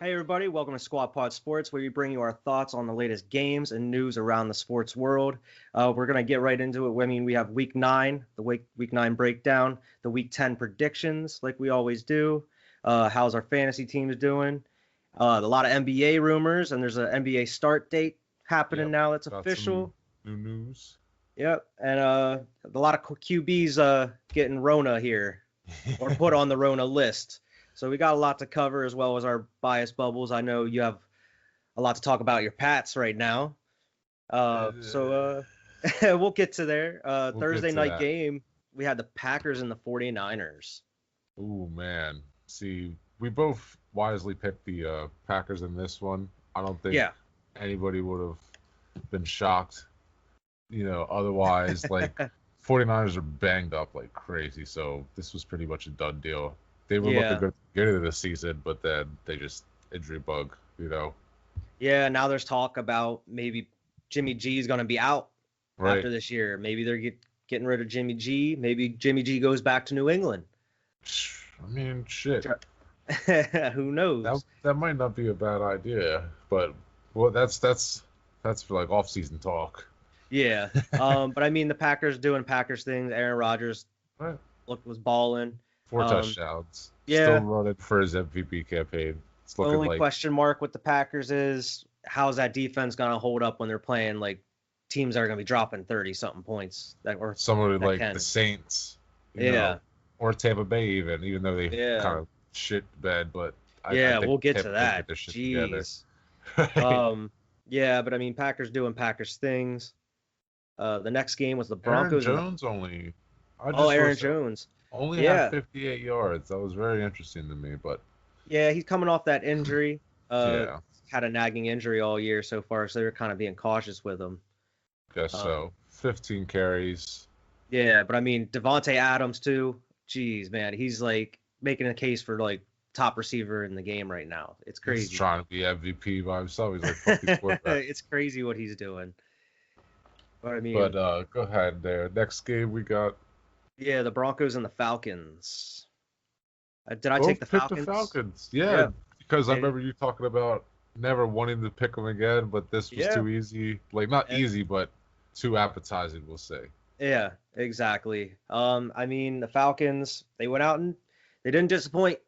Hey everybody, welcome to Squad Pod Sports, where we bring you our thoughts on the latest games and news around the sports world. We're gonna get right into it. I mean, we have Week 9, the Week 9 breakdown, the Week 10 predictions, like we always do. How's our fantasy teams doing? A lot of NBA rumors, and there's an NBA start date happening Yep, now that's got some official. new news. Yep, and a lot of QBs getting Rona here, or put on the Rona list. So we got a lot to cover as well as our bias bubbles. I know you have a lot to talk about your Pats right now. So we'll get to there. We'll get Thursday to night that. game, we had the Packers and the 49ers. Ooh, man. See, we both wisely picked the Packers in this one. I don't think Yeah. anybody would have been shocked, otherwise. Like, 49ers are banged up like crazy, so this was pretty much a done deal. They were looking Yeah. good at the beginning of the season, but then they just injury bug. Yeah, now there's talk about maybe Jimmy G is going to be out Right? after this year. Maybe they're getting rid of Jimmy G. Maybe Jimmy G goes back to New England. I mean, shit. Who That knows? that might not be a bad idea, but well, that's for like off-season talk. Yeah. But I mean, the Packers doing Packers things. Aaron Rodgers Right. was balling. Four Um, touchdowns. Still yeah. running for his MVP campaign. It's The looking only like question mark with the Packers is how's that defense gonna hold up when they're playing like teams that are gonna be dropping 30 something points somebody that like the can. Saints, Yeah. or Tampa Bay even though they Yeah. kind of shit the bed, but I Yeah, think we'll get to Tampa Bay get that. their shit together. Jeez. Right. Yeah, but I mean Packers doing Packers things. The next game was the Aaron Broncos and the Jones only, I oh just Aaron noticed, Jones. only had Yeah. 58 yards. That was very interesting to me, but Yeah, he's coming off that injury. Uh yeah, Had a nagging injury all year so far, so they're kind of being cautious with him. guess Um, so. 15 carries. yeah, but I mean Devonte Adams too. Jeez, man, he's like making a case for like top receiver in the game right now. It's He's crazy. trying to be MVP by himself. He's like, fuck these quarterbacks. It's crazy what he's doing. But I But mean, go ahead there. Next game we got yeah, the Broncos and the Falcons. Did I take both the picked the Falcons? Falcons. Yeah, Yeah. because I And remember you talking about never wanting to pick them again, but this was yeah, too easy. Like not and easy, but too appetizing, we'll say. yeah, exactly. I mean, the Falcons, they went out and they didn't disappoint.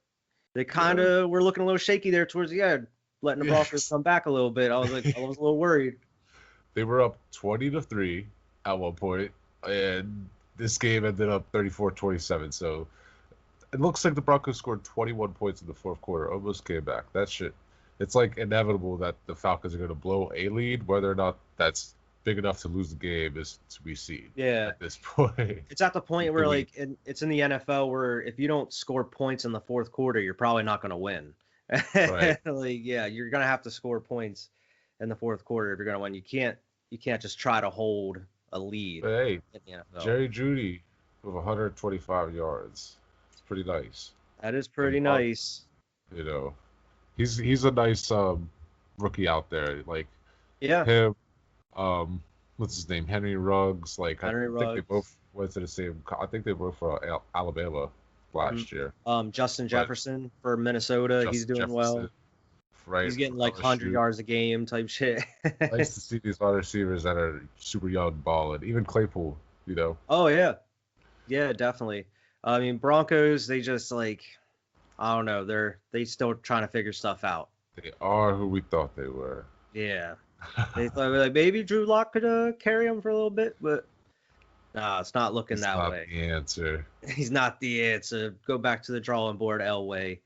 They kind Yeah. of were looking a little shaky there towards the end, letting the Broncos Yes. come back a little bit. I was a little worried. They were up 20-3 at one point, and this game ended up 34-27. So it looks like the Broncos scored 21 points in the fourth quarter, almost came back. That shit, it's like inevitable that the Falcons are going to blow a lead. Whether or not that's big enough to lose the game is to be seen Yeah. at this point. It's at the point The where week. it's in the NFL where if you don't score points in the fourth quarter, you're probably not going to win. Right. Like yeah, you're going to have to score points in the fourth quarter if you're going to win. You can't just try to hold a lead But hey, in the NFL. Jerry Judy with 125 yards. It's pretty nice. That is And pretty nice. you know, he's a nice rookie out there. Like Yeah, him, what's his name? Henry Ruggs. Like I Henry think they Ruggs. both went to the same. I think they both for Alabama Mhm. last year. Justin But Jefferson for Minnesota, he's Justin doing well. Jefferson, right He's getting from like 100 LSU. yards a game type shit. Nice to see these wide receivers that are super young balling. Even Claypool, you know, Oh yeah. Yeah, definitely. I mean, Broncos, they just like I don't know, they still trying to figure stuff out. they are who we thought they were. Yeah. They thought like maybe Drew Lock could carry him for a little bit, but nah, it's not looking It's that not way. the answer. He's not the answer. Go back to the drawing board, Elway.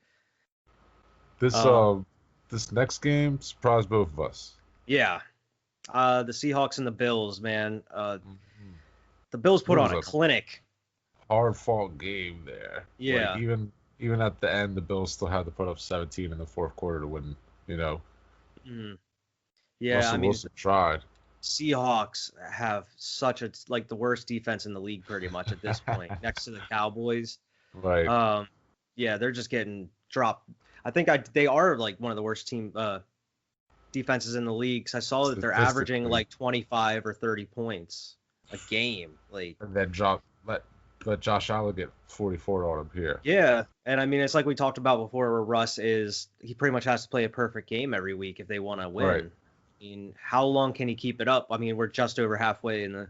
This Um, this next game surprised both of us. yeah. The Seahawks and the Bills, man. Mhm. The Bills It put on was a a clinic. hard fought game there. Like Yeah. even at the end, the Bills still had to put up 17 in the fourth quarter to win. Mm. Yeah, I Russell mean, Wilson tried. Seahawks have such a like the worst defense in the league pretty much at this point, next to the Cowboys. Right. Um, yeah, they're just getting dropped. I think they are like one of the worst defenses in the league. 'Cause I saw that they're averaging Statistically. like 25 or 30 points a game. Like, And then drop let let Josh Allen get 44 on him here. Yeah, and I mean it's like we talked about before, where Russ is he pretty much has to play a perfect game every week if they want to Right. win. I mean, how long can he keep it up? I mean, we're just over halfway in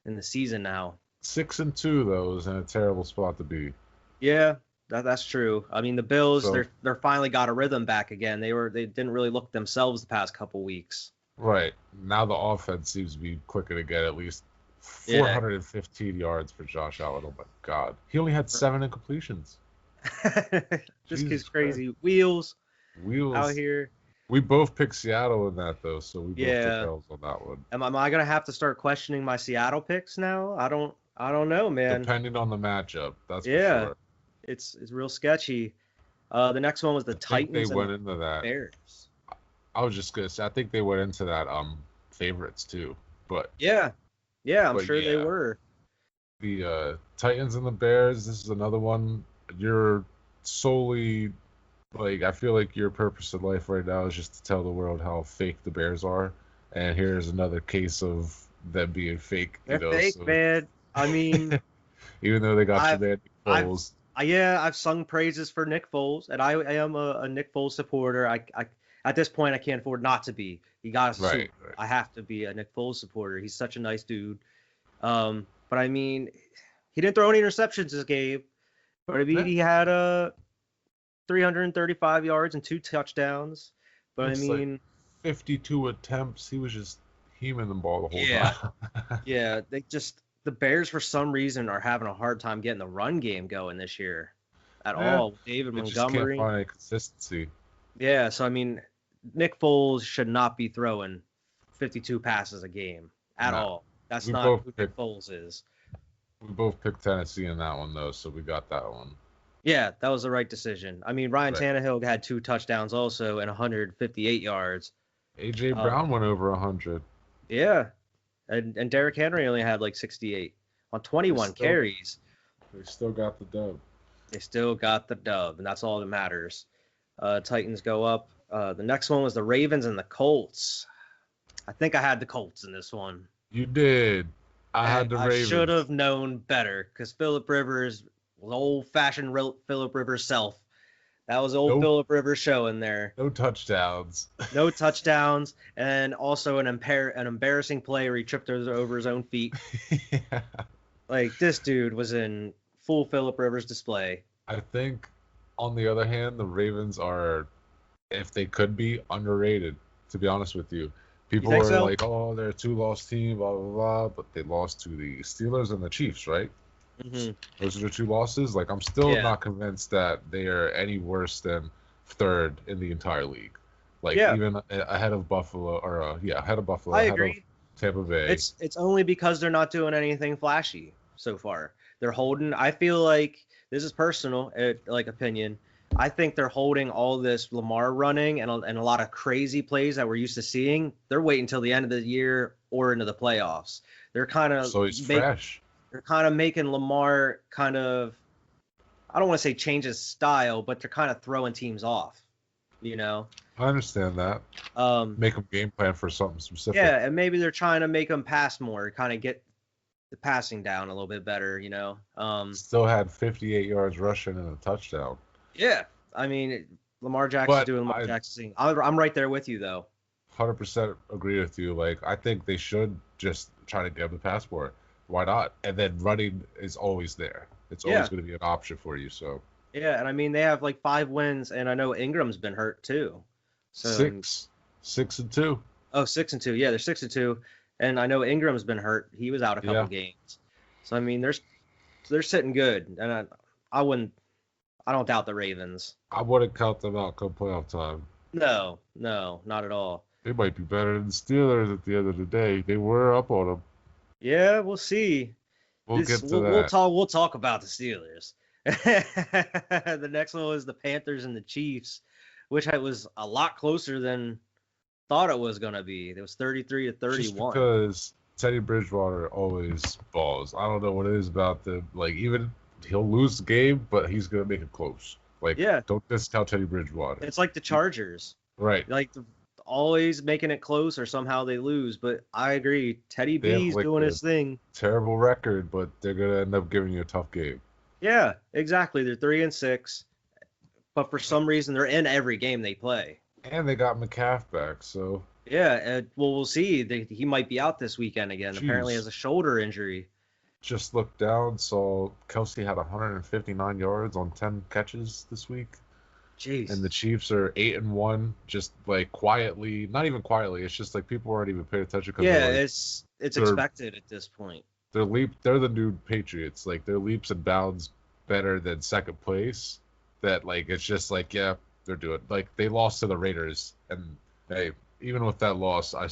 the season now. 6-2 though is in a terrible spot to be. Yeah, that's true. I mean, the Bills So they're finally got a rhythm back again. They didn't really look themselves the past couple weeks. right now the offense seems to be clicking again. At least Yeah. 415 yards for Josh Allen. Oh my God, he only had 7 incompletions. This Jesus kid's Christ. crazy. Wheels Wheels. out here. We both picked Seattle in that though, so we both Yeah. took L's on that one. Am I gonna have to start questioning my Seattle picks now? I don't know, man. Depending on the matchup, that's Yeah. for sure. It's real sketchy. The next one was the I think Titans they and went the into that. Bears. I was just gonna say, I think they went into that favorites too, but Yeah, I'm But sure they yeah. were. the Titans and the Bears. This is another one. You're solely like I feel like your purpose in life right now is just to tell the world how fake the Bears are, and here's another case of them being fake. They're fake, man. I mean, Even though they got I've- you there, I've- Foles. I've sung praises for Nick Foles, and I am a Nick Foles supporter. I at this point I can't afford not to be. He got us a Right, Super. right. I have to be a Nick Foles supporter. He's such a nice dude. But I mean, he didn't throw any interceptions this game. But I mean, Yeah. he had 335 yards and 2 touchdowns. But Looks I like mean, 52 attempts. He was just heaming the ball the whole Yeah. time. yeah, the Bears for some reason are having a hard time getting the run game going this year at Yeah, all. David They just can't Montgomery. find any consistency. Yeah, so I mean, Nick Foles should not be throwing 52 passes a game at No. all. That's We not both who Nick picked- Foles is. We both picked Tennessee in that one though, so we got that one. Yeah, that was the right decision. I mean, Ryan Right. Tannehill had 2 touchdowns also and 158 yards. AJ Brown went over 100. Yeah, and Derrick Henry only had like 68 on 21 Still- carries. They still got the dub. They still got the dub, and that's all that matters. Titans go up. The next one was the Ravens and the Colts. I think I had the Colts in this one. You did. I had the I Ravens. should have known better because Phillip Rivers was old-fashioned Phillip Rivers self. That was old Nope. Phillip Rivers show in there. No touchdowns. No touchdowns, and also an embarrassing play where he tripped over his own feet. Yeah. Like, this dude was in full Phillip Rivers display. I think, on the other hand, the Ravens are, if they could be, underrated, to be honest with you. People think are so? like, oh, they're a 2-loss team, blah, blah, blah, but they lost to the Steelers and the Chiefs, right? hmm Those are the 2 losses. Like, I'm still Yeah. not convinced that they are any worse than third in the entire league. Like, Yeah. even ahead of Buffalo, ahead of Buffalo, I ahead agree. of Tampa Bay. It's only because they're not doing anything flashy so far. They're holding. I feel like this is personal, like opinion. I think they're holding all this Lamar running and a lot of crazy plays that we're used to seeing. They're waiting until the end of the year or into the playoffs. They're kind of So he's fresh. They're kind of making Lamar kind of, I don't want to say change his style, but they're kind of throwing teams off. You know. I understand that. Make him game plan for something specific. Yeah, and maybe they're trying to make him pass more, kind of get the passing down a little bit better, you know. Still had 58 yards rushing and a touchdown. Yeah, I mean, Lamar Jackson's But doing Lamar Jackson thing. I'm right there with you though. 100% agree with you. Like, I think they should just try to get him the passport. Why not? And then running is always there. It's Yeah. always going to be an option for you. So Yeah, and I mean they have like 5 wins, and I know Ingram's been hurt too. So 6-2. Oh, 6-2. Yeah, they're 6-2, and I know Ingram's been hurt. He was out a couple games. So I mean, they're sitting good, and I don't doubt the Ravens. I wouldn't count them out come playoff time. No, not at all. They might be better than the Steelers at the end of the day. They were up on them. Yeah, we'll see. We'll get to We'll that. talk about the Steelers. The next one was the Panthers and the Chiefs, which was a lot closer than thought it was gonna be. It was 33 to Just 31. because Teddy Bridgewater always balls. I don't know what it is about the even he'll lose the game, but he's gonna make it close. Like, Yeah. don't discount Teddy Bridgewater. It's like the Chargers. Right. Like always making it close or somehow they lose. But I agree, Teddy They have B's like doing a his thing. terrible record, but they're gonna end up giving you a tough game. Yeah, exactly. They're 3-6, but for some reason they're in every game they play. And they got McCaff back, so Yeah, well, we'll see. He might be out this weekend again. Apparently, jeez. has a shoulder injury. Just looked down, saw Kelsey had 159 yards on 10 catches this week. Jeez. And the Chiefs are 8-1, just like quietly, not even quietly. It's just like people aren't even paying attention. Yeah, like, it's expected at this point. They're the new Patriots. Like they're leaps and bounds better than second place. That like it's just like yeah, they're doing like they lost to the Raiders, and hey, even with that loss, I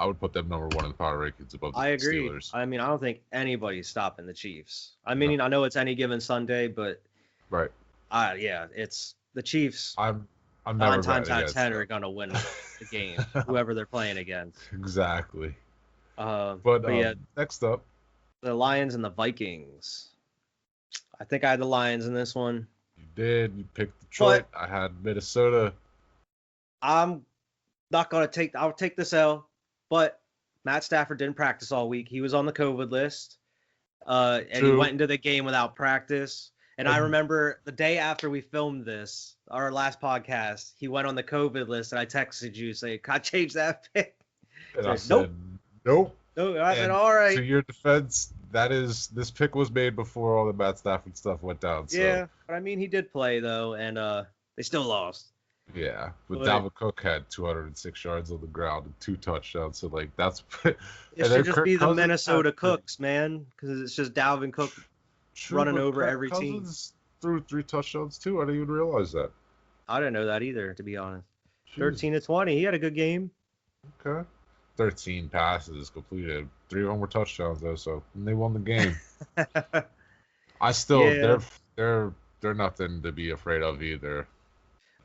would put them number 1 in the power rankings above the I agree. Steelers. I mean, I don't think anybody's stopping the Chiefs. I mean, I know it's any given Sunday, but right. Yeah, it's the Chiefs. I'm 9 times out of 10 are gonna win the game, whoever they're playing against. Exactly. But yeah, next up, the Lions and the Vikings. I think I had the Lions in this one. You did. You picked Detroit. I had Minnesota. I'm not gonna I'll take this L, but Matt Stafford didn't practice all week. He was on the COVID list, and he went into the game without practice. And I remember the day after we filmed this, our last podcast, he went on the COVID list, and I texted you saying, "Can I change that pick?" And I said, nope. No, I said, all right. To your defense, this pick was made before all the Matt Stafford stuff went down. So. Yeah, but I mean, he did play though, and they still lost. Yeah, but Dalvin Cook had 206 yards on the ground and 2 touchdowns. So like that's it should just be the Minnesota Cooks, man, because it's just Dalvin Cook running over every team. Threw 3 touchdowns too. I didn't even realize that. I didn't know that either, to be honest. 13-20. He had a good game. Okay. 13 passes completed. 3 of them were touchdowns though, so they won the game. I still they're nothing to be afraid of either.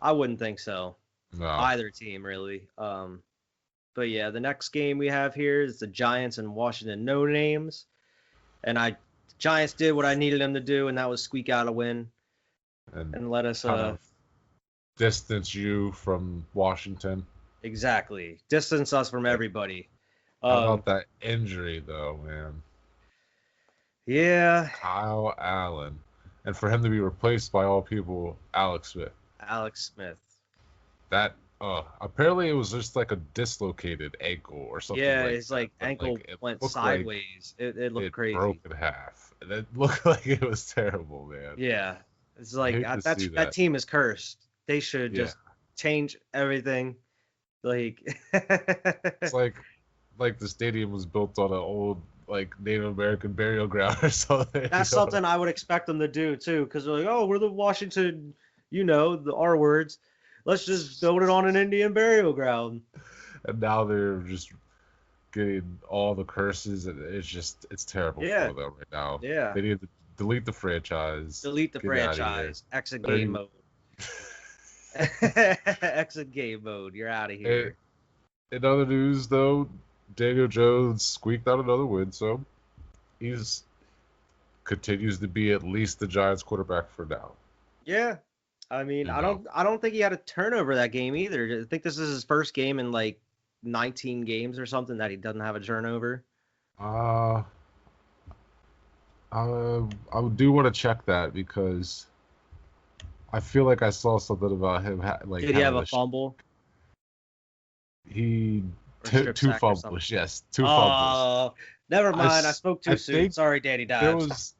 I wouldn't think so. No. Either team really. But yeah, the next game we have here is the Giants and Washington No Names. And Giants did what I needed them to do, and that was squeak out a win. And let us distance you from Washington. Exactly. Distance us from everybody. How about that injury, though, man? Yeah. Kyle Allen. And for him to be replaced by all people, Alex Smith. That, apparently it was just like a dislocated ankle or something. Yeah, it's like ankle went sideways. Like it looked crazy. It broke in half. And it looked like it was terrible, man. Yeah. It's like, that team is cursed. They should just change everything. Like it's like the stadium was built on an old like Native American burial ground or something. That's something I would expect them to do too, because they're like, oh, we're the Washington, the R words. Let's just build it on an Indian burial ground. And now they're just getting all the curses, and it's terrible for them right now. Yeah. They need to delete the franchise. Exit game mode. Exit game mode. You're out of here. In other news, though, Daniel Jones squeaked out another win, so he's continues to be at least the Giants quarterback for now. Yeah, I mean, I don't think he had a turnover that game either. I think this is his first game in like 19 games or something that he doesn't have a turnover. I do want to check that because I feel like I saw something about him. Did he have a fumble? He 2 fumbles. Yes, 2 fumbles. Never mind. I spoke too soon. Sorry, Danny Dimes.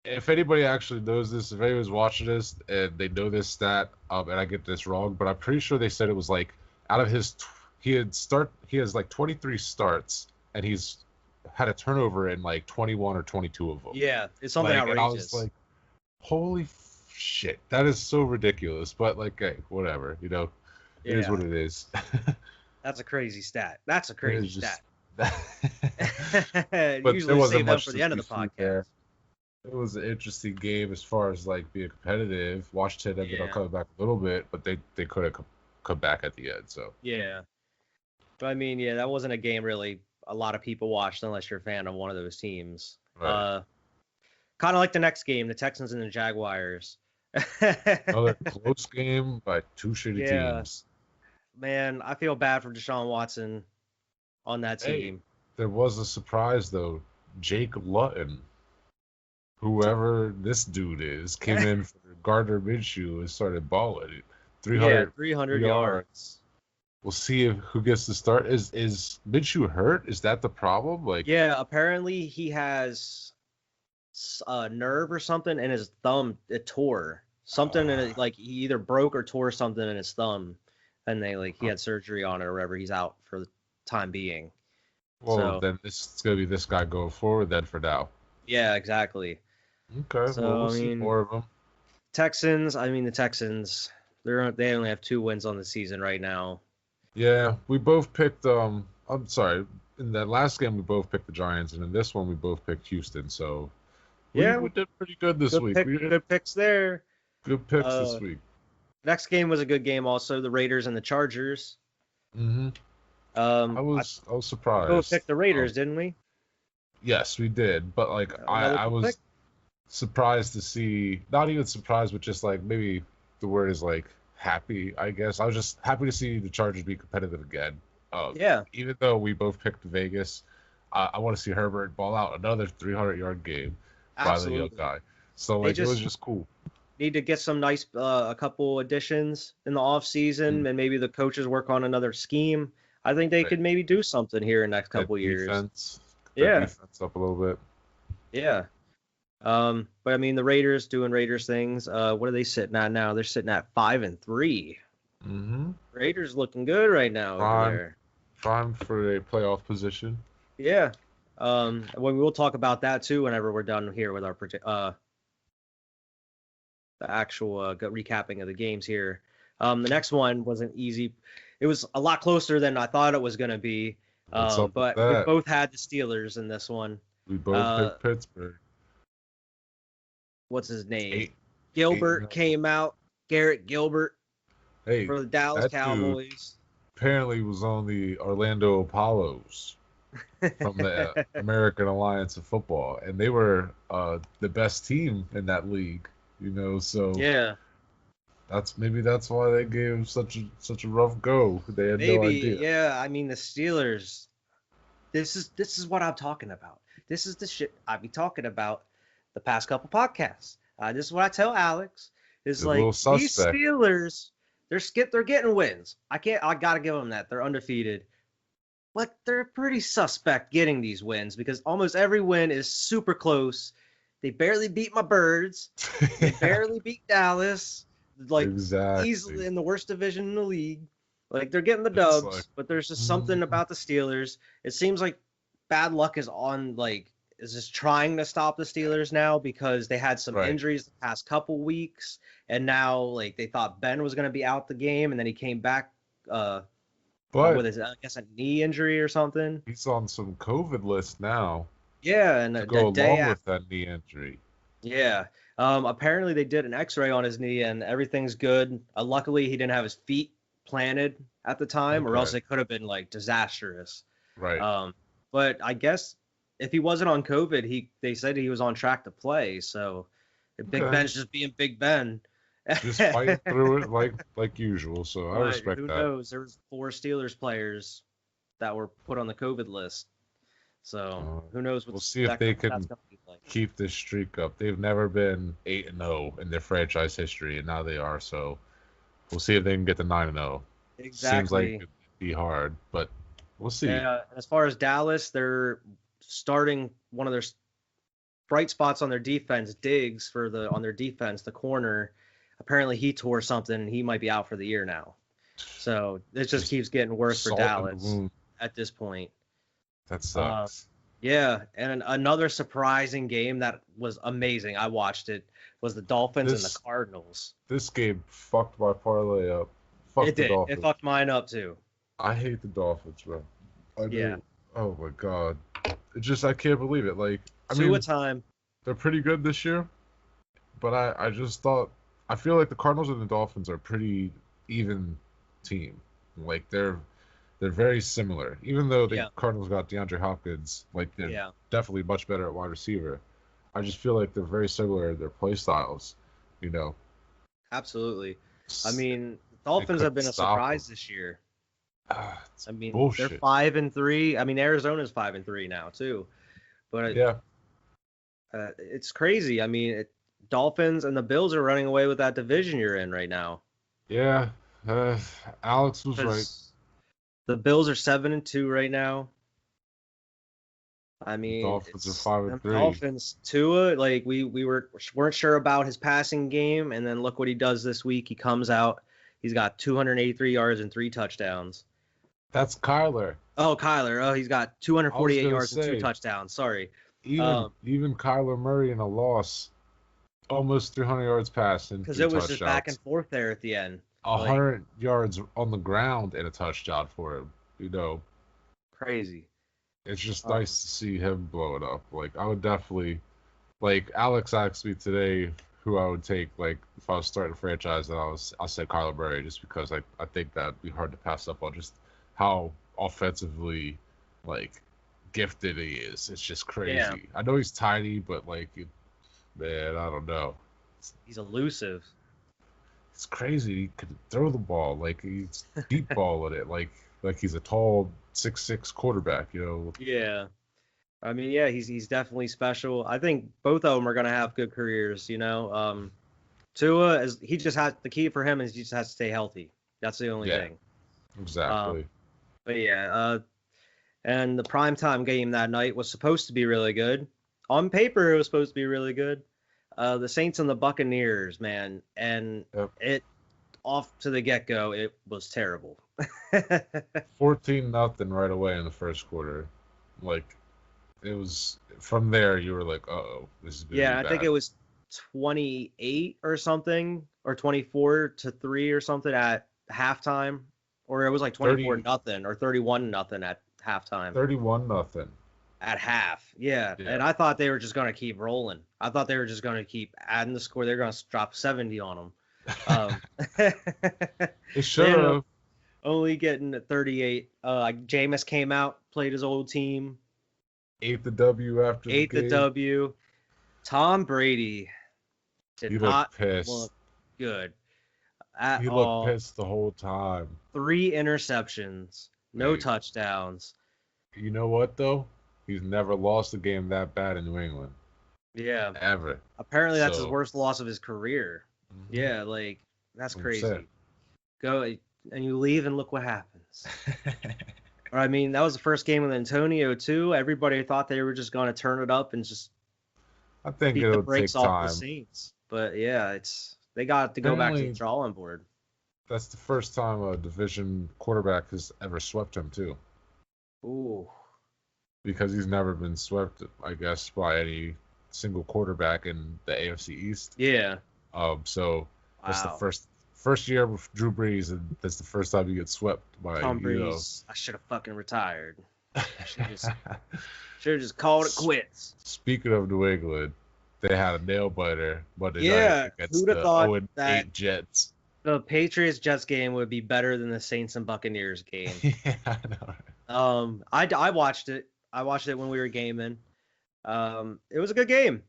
If anybody actually knows this, if anyone's watching this and they know this stat, and I get this wrong, but I'm pretty sure they said it was like out of his he has like 23 starts and he's had a turnover in like 21 or 22 of them. Yeah, it's something outrageous. And I was like, holy shit, that is so ridiculous. But like, hey, whatever, it is what it is. That's a crazy stat. That's a crazy stat. But usually save them for the end of the podcast. There. It was an interesting game as far as like being competitive. Washington ended up coming back a little bit, but they could have come back at the end. So yeah, but I mean, that wasn't a game really a lot of people watched unless you're a fan of one of those teams. Right. Kind of like the next game, the Texans and the Jaguars. Another close game by 2 shitty teams. man, I feel bad for Deshaun Watson on that Hey, team. there was a surprise though. Jake Luton, whoever this dude is, came in for Gardner Minshew and started balling. Yeah, 300 300 yards. yards. We'll see if who gets to start. Is Minshew hurt? Is that the problem? Like, Yeah, apparently he has a nerve or something in his thumb. It tore something, and uh, like he either broke or tore something in his thumb, and he had surgery on it or whatever. He's out for the time being. well, So then this is gonna be this guy going forward then for now. yeah, exactly. Okay, well So we'll I see mean, more of him. Texans. I mean, the Texans. They only have 2 wins on the season right now. Yeah, we both picked. I'm sorry. In that last game, we both picked the Giants, and in this one, we both picked Houston. So we Yeah, we did pretty good this week. We did good picks there. good picks this Uh, week. Next game was a good game also. The Raiders and the Chargers. Hmm I Um, I, was we both surprised. picked the Raiders, didn't we? Yes, we did, but like Another I good pick. was surprised to see. Not even surprised, but just like maybe the word is like happy. I guess I was just happy to see the Chargers be competitive again. Yeah, Even though we both picked Vegas, I want to see Herbert ball out another 300-yard game by the young absolutely. guy. So They like it was just just cool. need to get some nice a couple additions in the off season, Mm, and maybe the coaches work on another scheme. I think they right. could maybe do something here in the next That couple years. defense, that Yeah, defense up a little bit. yeah. But I mean the Raiders doing Raiders things. What are they sitting at now? They're sitting at 5-3. Mm-hmm. Raiders looking good right now over Prime, there. prime for a playoff position. Yeah. When we'll talk about that too whenever we're done here with our the actual recapping of the games here. The next one wasn't easy. It was a lot closer than I thought it was going to be. What's up with But we that? both had the Steelers in this one. We both Uh, picked Pittsburgh. what's his name? Eight, Gilbert came out. Garrett Gilbert Hey, for the Dallas that dude Cowboys. apparently was on the Orlando Apollos from the American Alliance of Football, and they were the best team in that league. So Yeah, that's why they gave him such a rough go. They had no maybe. idea. Yeah, I mean the Steelers. This is what I'm talking about. This is the shit I be talking about the past couple podcasts. This is what I tell Alex. Is The like little these suspect. Steelers, they're getting wins. I gotta give them that. They're undefeated. But they're pretty suspect getting these wins because almost every win is super close. They barely beat my birds. They barely beat Dallas. Like easily Exactly. in the worst division in the league. Like they're getting the It's dubs, like, but there's just something mm, about the Steelers. It seems like bad luck is just trying to stop the Steelers now because they had some right. injuries the past couple weeks, and now like they thought Ben was going to be out the game, and then he came back with But his I guess a knee injury or something. he's on some COVID list now Yeah, and to the go day along after, with that knee injury. yeah. Apparently they did an X-ray on his knee and everything's good. Luckily he didn't have his feet planted at the time, or else Okay. it could have been like disastrous. Right. But I guess if he wasn't on COVID, they said he was on track to play. So Big Okay. Ben's just being Big Ben. Just fighting through it like usual. So I But respect who that. knows? There was 4 Steelers players that were put on the COVID list. So who knows We'll see if they that's can gonna be like. keep this streak up. They've never been 8-0 in their franchise history, and now they are. So we'll see if they can get to 9-0. Seems like Exactly. it'd be hard, but we'll see. Yeah. And as far as Dallas, they're starting one of their bright spots on their defense, Diggs on their defense, the corner. Apparently he tore something and he might be out for the year now. So it just keeps getting worse for Salt in the Dallas wound. at this point. That sucks. Yeah, and another surprising game that was amazing. I watched it was the Dolphins and the Cardinals. This game fucked my parlay up. Fuck It the did. Dolphins. It fucked mine up too. I hate the Dolphins, bro. I do. Yeah. Oh my god. I can't believe it. Like, I Two mean, a time. they're pretty good this year, but I just thought I feel like the Cardinals and the Dolphins are pretty even team. Like they're very similar. Even though the Yeah. Cardinals got DeAndre Hopkins, like they're Yeah. definitely much better at wide receiver. I just feel like they're very similar in their play styles. You know. Absolutely. I mean, Dolphins have couldn't been a stop surprise them. this year. It's I mean, they're bullshit. 5-3. I mean, Arizona's 5-3 now too. But Yeah, it's crazy. I mean, Dolphins and the Bills are running away with that division you're in right now. yeah. Uh, Alex was right. Because the Bills are 7-2 right now. I The mean, Dolphins are it's five and them three. Dolphins. Tua, like weren't sure about his passing game, and then look what he does this week. He comes out, he's got 283 yards and 3 touchdowns. That's Kyler. Oh, Kyler, he's got I was 248 gonna yards and two say, touchdowns. Sorry. even Um, even Kyler Murray in a loss, almost 300 yards passing, because three it was just back and touchdowns, forth there at the end, like 100 yards on the ground and a touchdown for him. You know, crazy. it's just Um, nice to see him blow it up. Like I would definitely, like Alex asked me today who I would take. Like if I was starting a franchise, and I said Kyler Murray just because I think that'd be hard to pass up on just how offensively like gifted he is. It's just yeah, crazy. I know he's tiny, but like, man, I don't know. he's elusive. It's crazy. He could throw the ball like he's deep balling it like he's a tall 6'6" quarterback. You know. Yeah. I mean, yeah, he's definitely special. I think both of them are gonna have good careers. Tua is he just has the key for him is he just has to stay healthy. That's the only Yeah. thing. Um, Exactly. but yeah, and the primetime game that night was supposed to be really good. On paper, it was supposed to be really good. The Saints and the Buccaneers, man, and Yep. it off to the get go, it was terrible. 14-0 right away in the first quarter. Like it was from there you were like, oh, this is gonna be Yeah, I think it bad. was 28 or something, or 24-3 or something at halftime, or it was like 24 30, nothing or 31 nothing at halftime 31-0. at half. Yeah, Yeah. and I thought they were just gonna keep rolling. I thought they were just gonna keep adding the score. They're gonna drop 70 on them. It They should ended up have. only getting 38. Jameis came out, played his old team, Ate the W after the ate the game. W. Tom Brady He did not looked pissed. look good at He looked all. pissed the whole time. 3 interceptions, no Hey, touchdowns. you know what though? He's never lost a game that bad in New England. Yeah. Ever. Apparently that's his So, worst loss of his career. mhm, Yeah, like that's 100%. crazy. Go and you leave and look what happens. Or I mean, that was the first game with Antonio too. Everybody thought they were just going to turn it up and just I think beat the it'll brakes take off the time. Saints. But yeah, they got to go back to the Apparently, drawing board. that's the first time a division quarterback has ever swept him too. Ooh. Because he's never been swept, I guess, by any single quarterback in the AFC East. Yeah. So that's the Wow. first year with Drew Brees, and that's the first time you get swept by Tom Breeze. I should have fucking retired. Should have just called it quits. Speaking of New England, they had a nail biter Monday Yeah, night against who'd have the thought 0-8 that Jets. the Patriots Jets game would be better than the Saints and Buccaneers game? Yeah, I know. I watched it. I watched it when we were gaming. It was a good game.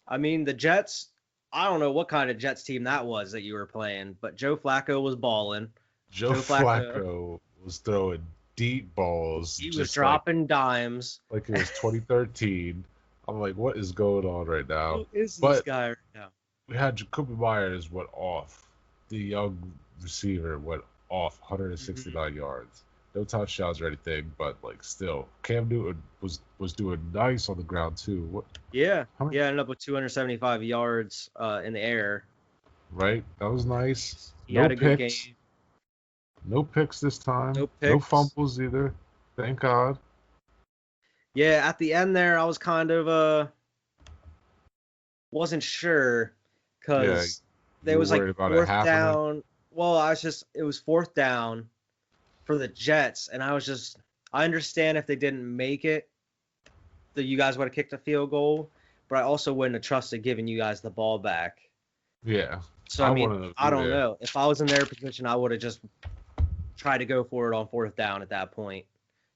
I mean, the Jets. I don't know what kind of Jets team that was that you were playing, but Joe Flacco was balling. Joe Flacco was throwing deep balls. He was just dropping dimes. like it was 2013. I'm like, what is going on right now? Who is this But guy right now? we had Jacoby Myers went off. The young receiver went off 169 yards. No touchdowns or anything, but like still, Cam Newton was doing nice on the ground too. What? Yeah, How many? yeah, ended up with 275 yards in the air. Right? That was nice. He No had a good picks. game. No picks this time. No No picks. fumbles either. Thank God. Yeah, at the end there, I was kind of wasn't sure Yeah, because you there were was like worried about it fourth happening. down. Well, it was fourth down for the Jets, and I understand if they didn't make it, that you guys would have kicked a field goal, but I also wouldn't have trusted giving you guys the ball back. Yeah. So I I mean, wanted to I be don't there. know. If I was in their position, I would have just tried to go for it on fourth down at that point.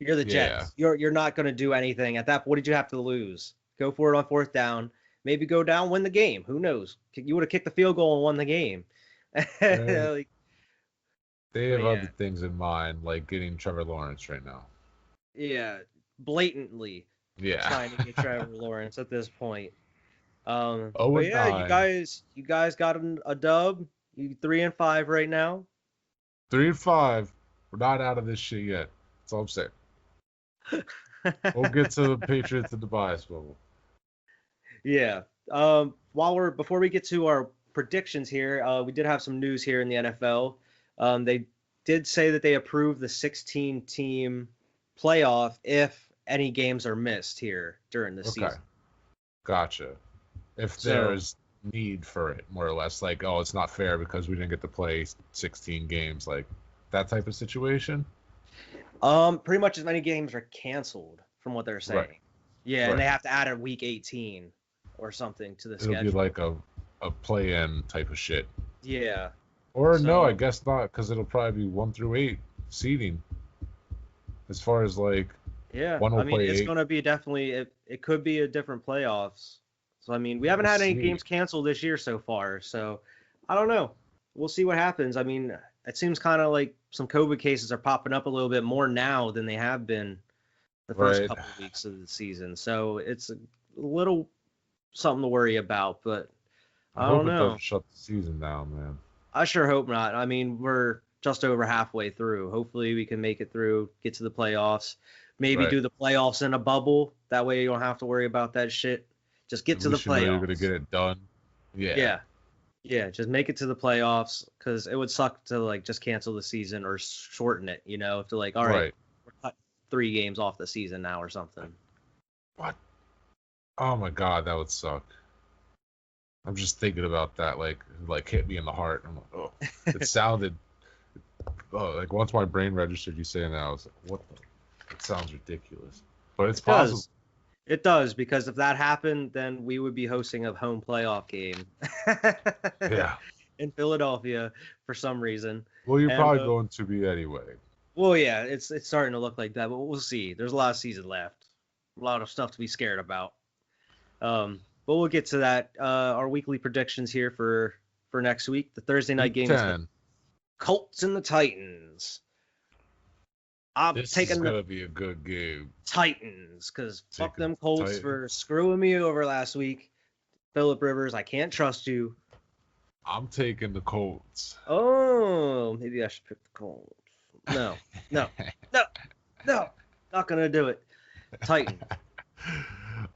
You're the Yeah. Jets. You're not going to do anything at that. What did you have to lose? Go for it on fourth down. Maybe go down, win the game. Who knows? You would have kicked the field goal and won the game. Right. Like, They But have yeah, other things in mind, like getting Trevor Lawrence right now. yeah, blatantly Yeah. trying to get Trevor Lawrence at this point. Oh But and yeah, you 9. guys, you guys got a dub. You 3-5 right now. 3-5. We're not out of this shit yet. That's all I'm saying. We'll get to the Patriots and the bias bubble. Yeah. Before we get to our predictions here, we did have some news here in the NFL. They did say that they approved the 16 team playoff if any games are missed here during the Okay. season. Gotcha. If So, there's need for it, more or less, like, oh, it's not fair because we didn't get to play 16 games, like that type of situation. pretty much as many games are canceled from what they're Right. saying. Yeah, and Right. they have to add a week 18 or something to the It'll be schedule. like a play-in type of shit. Yeah. Or no, I So, guess not, because it'll probably be 1 through 8 seeding. As far as like yeah, one I will mean, play it's 8. going to be definitely it could be a different playoffs. So I mean, we haven't We'll had any see. games canceled this year so far. So I don't know. We'll see what happens. I mean, it seems kind of like some COVID cases are popping up a little bit more now than they have been the first Right. couple of weeks of the season. So it's a little something to worry about, but I I hope don't it doesn't know. shut the season down, man. I sure hope not. I mean, we're just over halfway through. Hopefully, we can make it through, get to the playoffs, maybe Right. do the playoffs in a bubble. That way, you don't have to worry about that shit. Just get At to the least you know you're gonna playoffs. get it done. Yeah. Yeah, yeah. Just make it to the playoffs because it would suck to like just cancel the season or shorten it. If to like, all right, Right. we're cut 3 games off the season now or something. What? Oh my god, that would suck. I'm just thinking about that, like hit me in the heart. I'm like, oh, it sounded, oh, like once my brain registered you saying that, I was like, what the? It sounds ridiculous, but it's It possible. does. It does because if that happened, then we would be hosting a home playoff game Yeah. in Philadelphia for some reason. Well, you're And probably going to be anyway. well, yeah, it's starting to look like that, but we'll see. There's a lot of season left, a lot of stuff to be scared about. But we'll get to that. Our weekly predictions here for next week. The Thursday night Week game is the 10. Colts and the Titans. I'm This is taking the gonna be a good game. Titans because fuck Taking them Colts for Titans. screwing me over last week. Philip Rivers, I can't trust you. I'm taking the Colts. Oh, maybe I should pick the Colts. No, no, no, no, not gonna do it. Titans.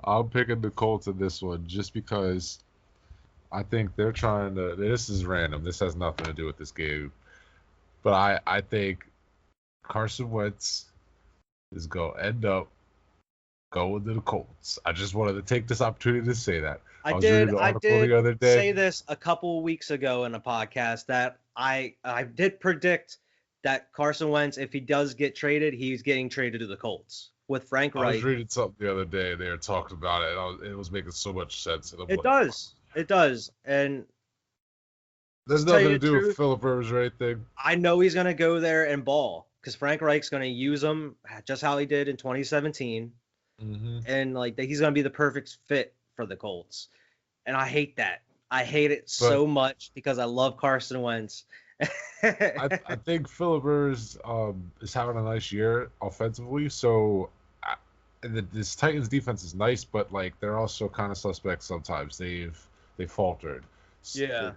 I'm picking the Colts in this one just because I think they're trying to. This is random. This has nothing to do with this game. But I think Carson Wentz is going to end up going to the Colts. I just wanted to take this opportunity to say that. I was reading did. the I article the did other day. say this a couple weeks ago in a podcast that I did predict that Carson Wentz, if he does get traded, he's getting traded to the Colts with Frank I was Reich. reading something the other day. They were talking about it. And it was making so much sense. And I'm It like, does. It does. And there's to tell nothing you to the do with truth, Philip Rivers or anything. I know he's gonna go there and ball because Frank Reich's gonna use him just how he did in 2017, Mm-hmm. and like he's gonna be the perfect fit for the Colts. And I hate that. I hate it But so much because I love Carson Wentz. I think Philip Rivers is having a nice year offensively. So this Titans defense is nice, but like they're also kind of suspect sometimes. They faltered. Yeah.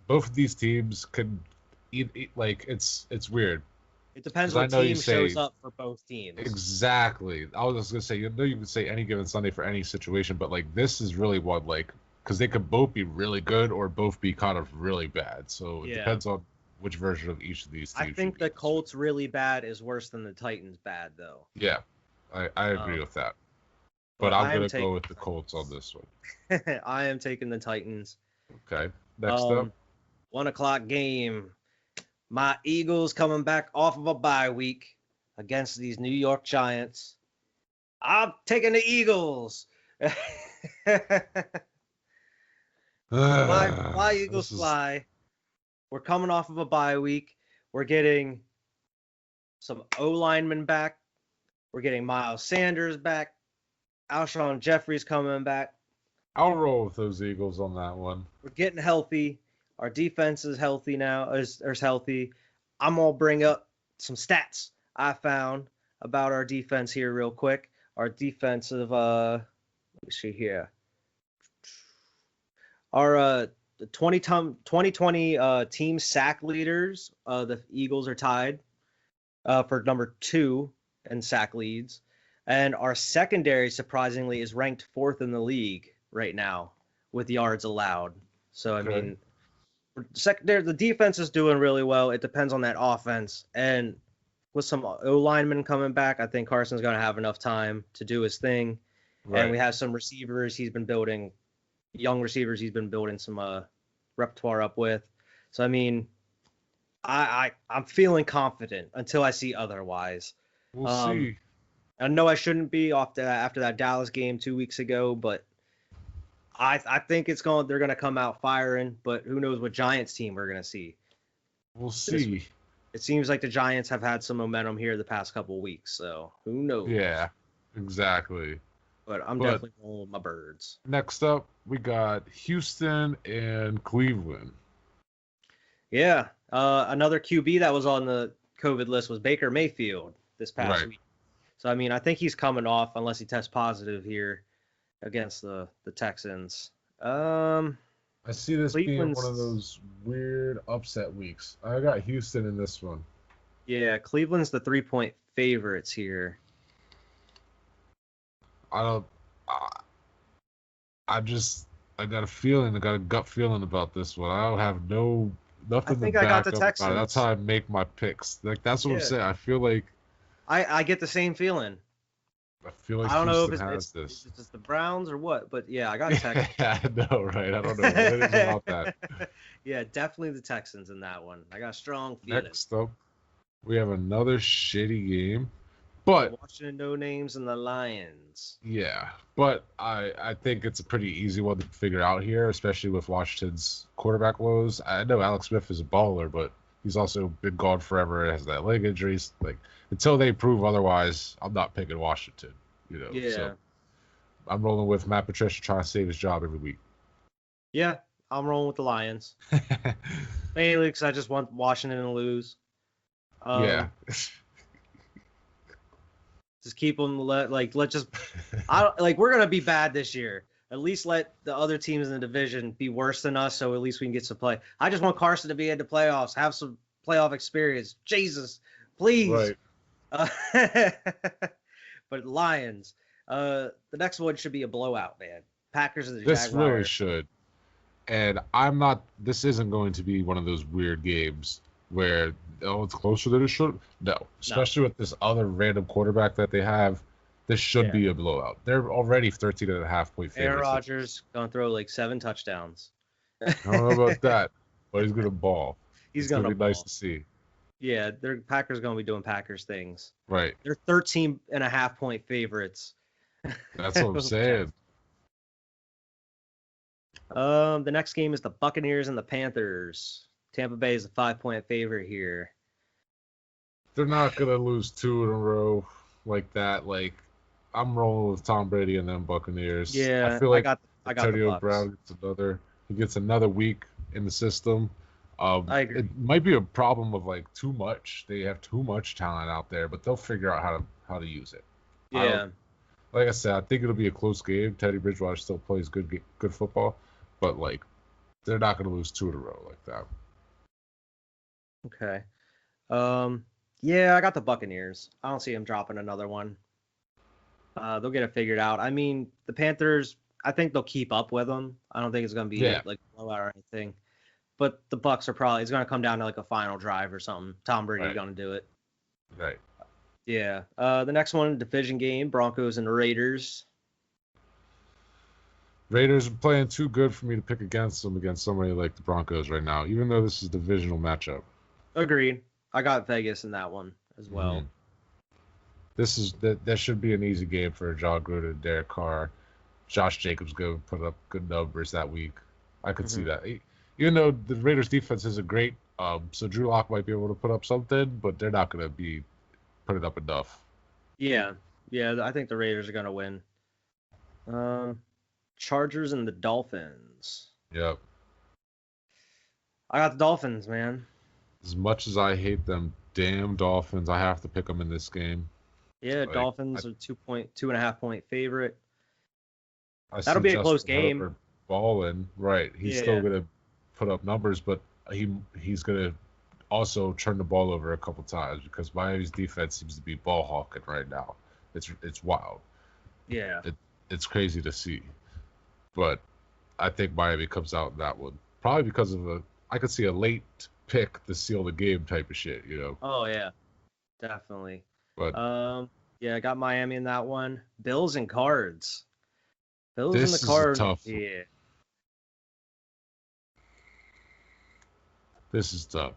Both of these teams can like it's weird. It depends 'Cause I what know you team shows say up for both teams. exactly. I was just gonna say, you can say any given Sunday for any situation, but like this is really what like because they could both be really good or both be kind of really bad. So it Yeah. depends on which version of each of these teams. I think the Colts really bad is worse than the Titans bad though. Yeah, I agree with that. but But I'm I am gonna go taking with the Colts on this one. I am taking the Titans. Okay. Next up, 1 o'clock game. My Eagles coming back off of a bye week against these New York Giants. I'm taking the Eagles. Fly, Eagles, fly. We're coming off of a bye week. We're getting some O linemen back. We're getting Miles Sanders back. Alshon Jeffrey's coming back. I'll roll with those Eagles on that one. We're getting healthy. Our defense is healthy now. Is healthy. I'm gonna bring up some stats I found about our defense here real quick. Our defensive let me see here. Our the 2020 team sack leaders, the Eagles are tied for number 2 in sack leads. And our secondary, surprisingly, is ranked 4th in the league right now with yards allowed. So, I mean, the defense is doing really well. It depends on that offense. And with some O linemen coming back, I think Carson's going to have enough time to do his thing. Right. And we have some receivers he's been building, young receivers he's been building some repertoire up with. So, I mean, I'm feeling confident until I see otherwise. We'll see. I know I shouldn't be after that Dallas game 2 weeks ago, but I think they're gonna come out firing. But who knows what Giants team we're gonna see? We'll see. It seems like the Giants have had some momentum here the past couple of weeks, so who knows? Yeah, exactly. But I'm definitely going with my Birds. Next up, we got Houston and Cleveland. Yeah, another QB that was on the COVID list was Baker Mayfield this past week. So, I mean, I think he's coming off unless he tests positive here against the Texans. I see this being one of those weird upset weeks. I got Houston in this one. Yeah, Cleveland's the 3-point favorites here. I got a feeling, I got a gut feeling about this one. I don't have nothing to back up about it. That's how I make my picks. Like, that's what I'm saying. I feel like I get the same feeling. I feel like I don't know if it's just the Browns or what, but yeah, I got Texans. I know, right? I don't know what it is about that. Yeah, definitely the Texans in that one. I got a strong feeling. Next up, we have another shitty game, but Washington No Names and the Lions. Yeah, but I think it's a pretty easy one to figure out here, especially with Washington's quarterback woes. I know Alex Smith is a baller, but he's also been gone forever. Has that leg injuries. Like, until they prove otherwise, I'm not picking Washington. Yeah. So I'm rolling with Matt Patricia trying to save his job every week. Yeah, I'm rolling with the Lions. Mainly because I just want Washington to lose. Yeah. Just keep them we're gonna be bad this year. At least let the other teams in the division be worse than us, so at least we can get some play. I just want Carson to be in the playoffs, have some playoff experience. Jesus, please. Right. But Lions, the next one should be a blowout, man. Packers and the This Jaguars. really should. And this isn't going to be one of those weird games where, it's closer than it should. No. Especially with this other random quarterback that they have, this should be a blowout. They're already 13.5-point favorites. Aaron Rodgers going to throw like 7 touchdowns. I don't know about that, but he's going to ball. He's going to be nice to see. Yeah, Packers going to be doing Packers things. Right. They're 13.5-point favorites. That's what I'm saying. The next game is the Buccaneers and the Panthers. Tampa Bay is a 5-point favorite here. They're not going to lose 2 in a row like that. Like, I'm rolling with Tom Brady and them Buccaneers. Yeah, I feel like I got Antonio Brown gets another week in the system. I agree. It might be a problem of like too much. They have too much talent out there, but they'll figure out how to use it. Yeah. Like I said, I think it'll be a close game. Teddy Bridgewater still plays good football, but like, they're not going to lose 2 in a row like that. Okay. Yeah, I got the Buccaneers. I don't see them dropping another one. They'll get it figured out. I mean, the Panthers, I think they'll keep up with them. I don't think it's going to be like a blowout or anything. But the Bucs it's going to come down to like a final drive or something. Tom Brady's going to do it. Right. Yeah. The next one, division game, Broncos and Raiders. Raiders are playing too good for me to pick against somebody like the Broncos right now, even though this is a divisional matchup. Agreed. I got Vegas in that one as well. Mm-hmm. That should be an easy game for John Gruden, Derek Carr. Josh Jacobs going to put up good numbers that week. I could see that. Even though the Raiders defense isn't great, so Drew Lock might be able to put up something, but they're not going to be putting up enough. Yeah, I think the Raiders are going to win. Chargers and the Dolphins. Yep. I got the Dolphins, man. As much as I hate them damn Dolphins, I have to pick them in this game. Yeah, Like Dolphins are 2.5 point favorite. I That'll see be a close Justin game. Herbert balling. Right, he's still Yeah, gonna put up numbers, but he's gonna also turn the ball over a couple times because Miami's defense seems to be ball hawking right now. It's wild. yeah. It, it's crazy to see, but I think Miami comes out in that one probably because of I could see a late pick to seal the game type of shit, Oh yeah, definitely. But Yeah, I got Miami in that one. Bills and Cards. Bills and the this is a Cards. tough. Yeah. This is tough.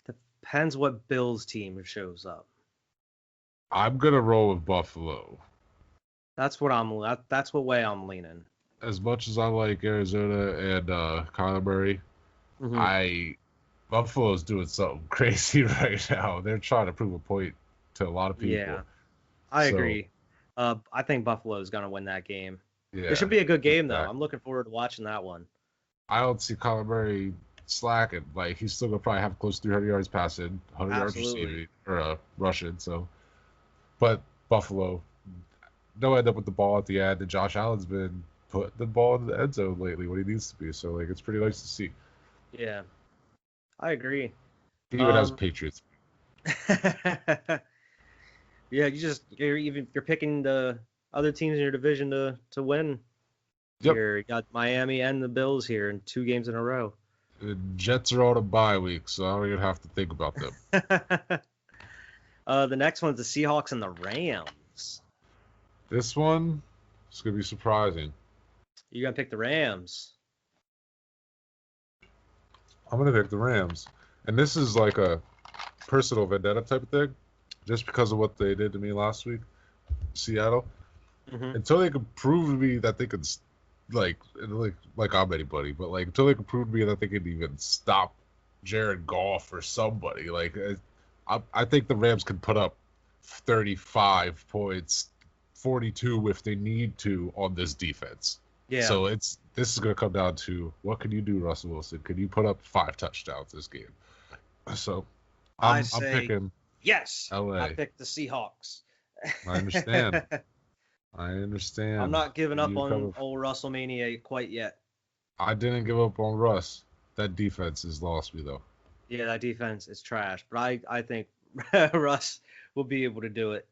Depends what Bills team shows up. I'm gonna roll with Buffalo. That's what way I'm leaning. As much as I like Arizona and Kyler Murray, Mm-hmm. Buffalo's doing something crazy right now. They're trying to prove a point to a lot of people. Yeah, I So agree. I think Buffalo is gonna win that game. It should yeah, be a good game though. exactly. I'm looking forward to watching that one. I don't see Kyler Murray slacking. Like he's still gonna probably have close to 300 yards passing, 100 yards Absolutely. receiving or rushing. So, but Buffalo, they'll end up with the ball at the end. And Josh Allen's been putting the ball in the end zone lately when he needs to be. So like it's pretty nice to see. Yeah, I agree. Even as Um, Patriots. yeah, you're picking the other teams in your division to win. Yep. Here, you got Miami and the Bills here in 2 games in a row. The Jets are on a bye week, so I don't even have to think about them. The next one's the Seahawks and the Rams. This one is gonna be surprising. You're gonna pick the Rams. I'm gonna pick the Rams, and this is like a personal vendetta type of thing, just because of what they did to me last week, Seattle. Mm-hmm. Until they could prove to me that they could, like I'm anybody, but like until they could prove to me that they could even stop Jared Goff or somebody, like I think the Rams could put up 35 points, 42 if they need to on this defense. Yeah, So this is going to come down to what can you do, Russell Wilson? Can you put up 5 touchdowns this game? So I'm picking yes. LA. I picked the Seahawks. I understand. I understand. I'm not giving up You on old WrestleMania quite yet. I didn't give up on Russ. That defense has lost me though. Yeah, that defense is trash, but I think Russ will be able to do it.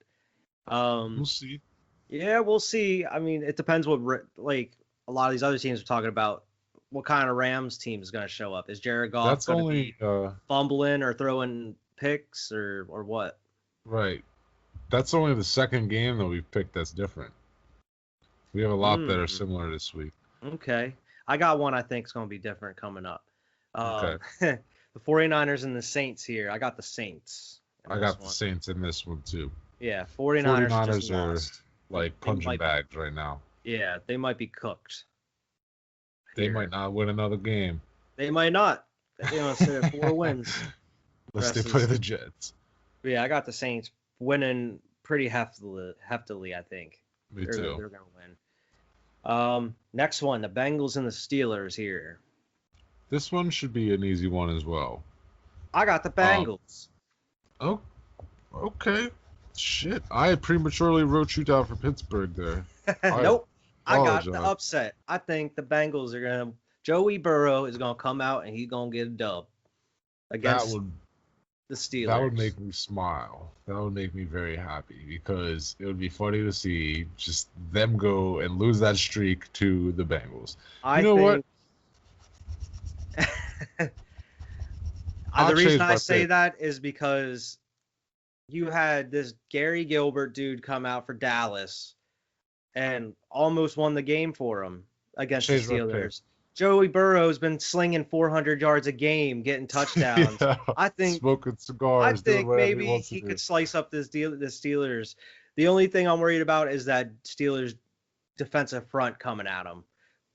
We'll see. Yeah, we'll see. I mean, it depends what like a lot of these other teams are talking about. What kind of Rams team is going to show up? Is Jared Goff That's going to only be fumbling or throwing picks or what? right. That's only the second game that we've picked that's different. We have a lot that are similar this week. Okay. I got one I think is going to be different coming up. Okay. The 49ers and the Saints here. I got the Saints. I got the Saints in this one too. Yeah, 49ers just are lost. like punching bags right now. Yeah, they might be cooked. They might not win another game. They might not. They don't sit at 4 wins. Unless they play the Jets. But yeah, I got the Saints winning pretty heftily, I think. Me too. They're going to win. Next one, the Bengals and the Steelers here. This one should be an easy one as well. I got the Bengals. Oh, okay. Shit, I prematurely wrote you down for Pittsburgh there. Nope. I got the upset. I think the Bengals are going to – Joey Burrow is going to come out and he's going to get a dub against the Steelers. That would make me smile. That would make me very happy because it would be funny to see just them go and lose that streak to the Bengals. You know what? The reason I say that is because you had this Gary Gilbert dude come out for Dallas and almost won the game for him against the Steelers. Joey Burrow's been slinging 400 yards a game, getting touchdowns. Yeah, I think smoking cigars. I think maybe he could slice up the Steelers. The only thing I'm worried about is that Steelers defensive front coming at him.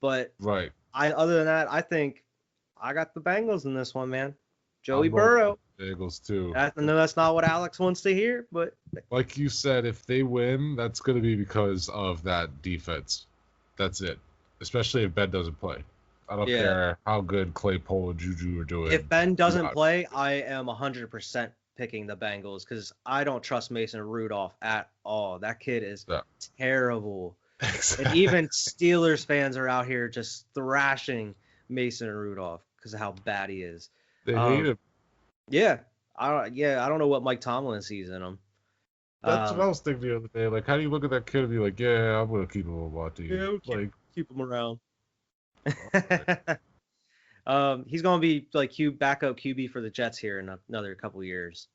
But right. Other than that, I think I got the Bengals in this one, man. Joey Burrow. Bengals too. I know that's not what Alex wants to hear, but like you said, if they win, that's going to be because of that defense. That's it. Especially if Ben doesn't play. I don't Yeah. care how good Claypool and Juju are doing. If Ben doesn't not- play, I am 100% picking the Bengals because I don't trust Mason Rudolph at all. That kid is Yeah. terrible. And even Steelers fans are out here just thrashing Mason Rudolph because of how bad he is. They hate him. Yeah, I don't know what Mike Tomlin sees in him. That's what I was thinking the other day. Like, how do you look at that kid and be like, yeah, I'm gonna keep him on my team. Yeah, Like, keep him around. He's gonna be like backup QB for the Jets here in another couple years.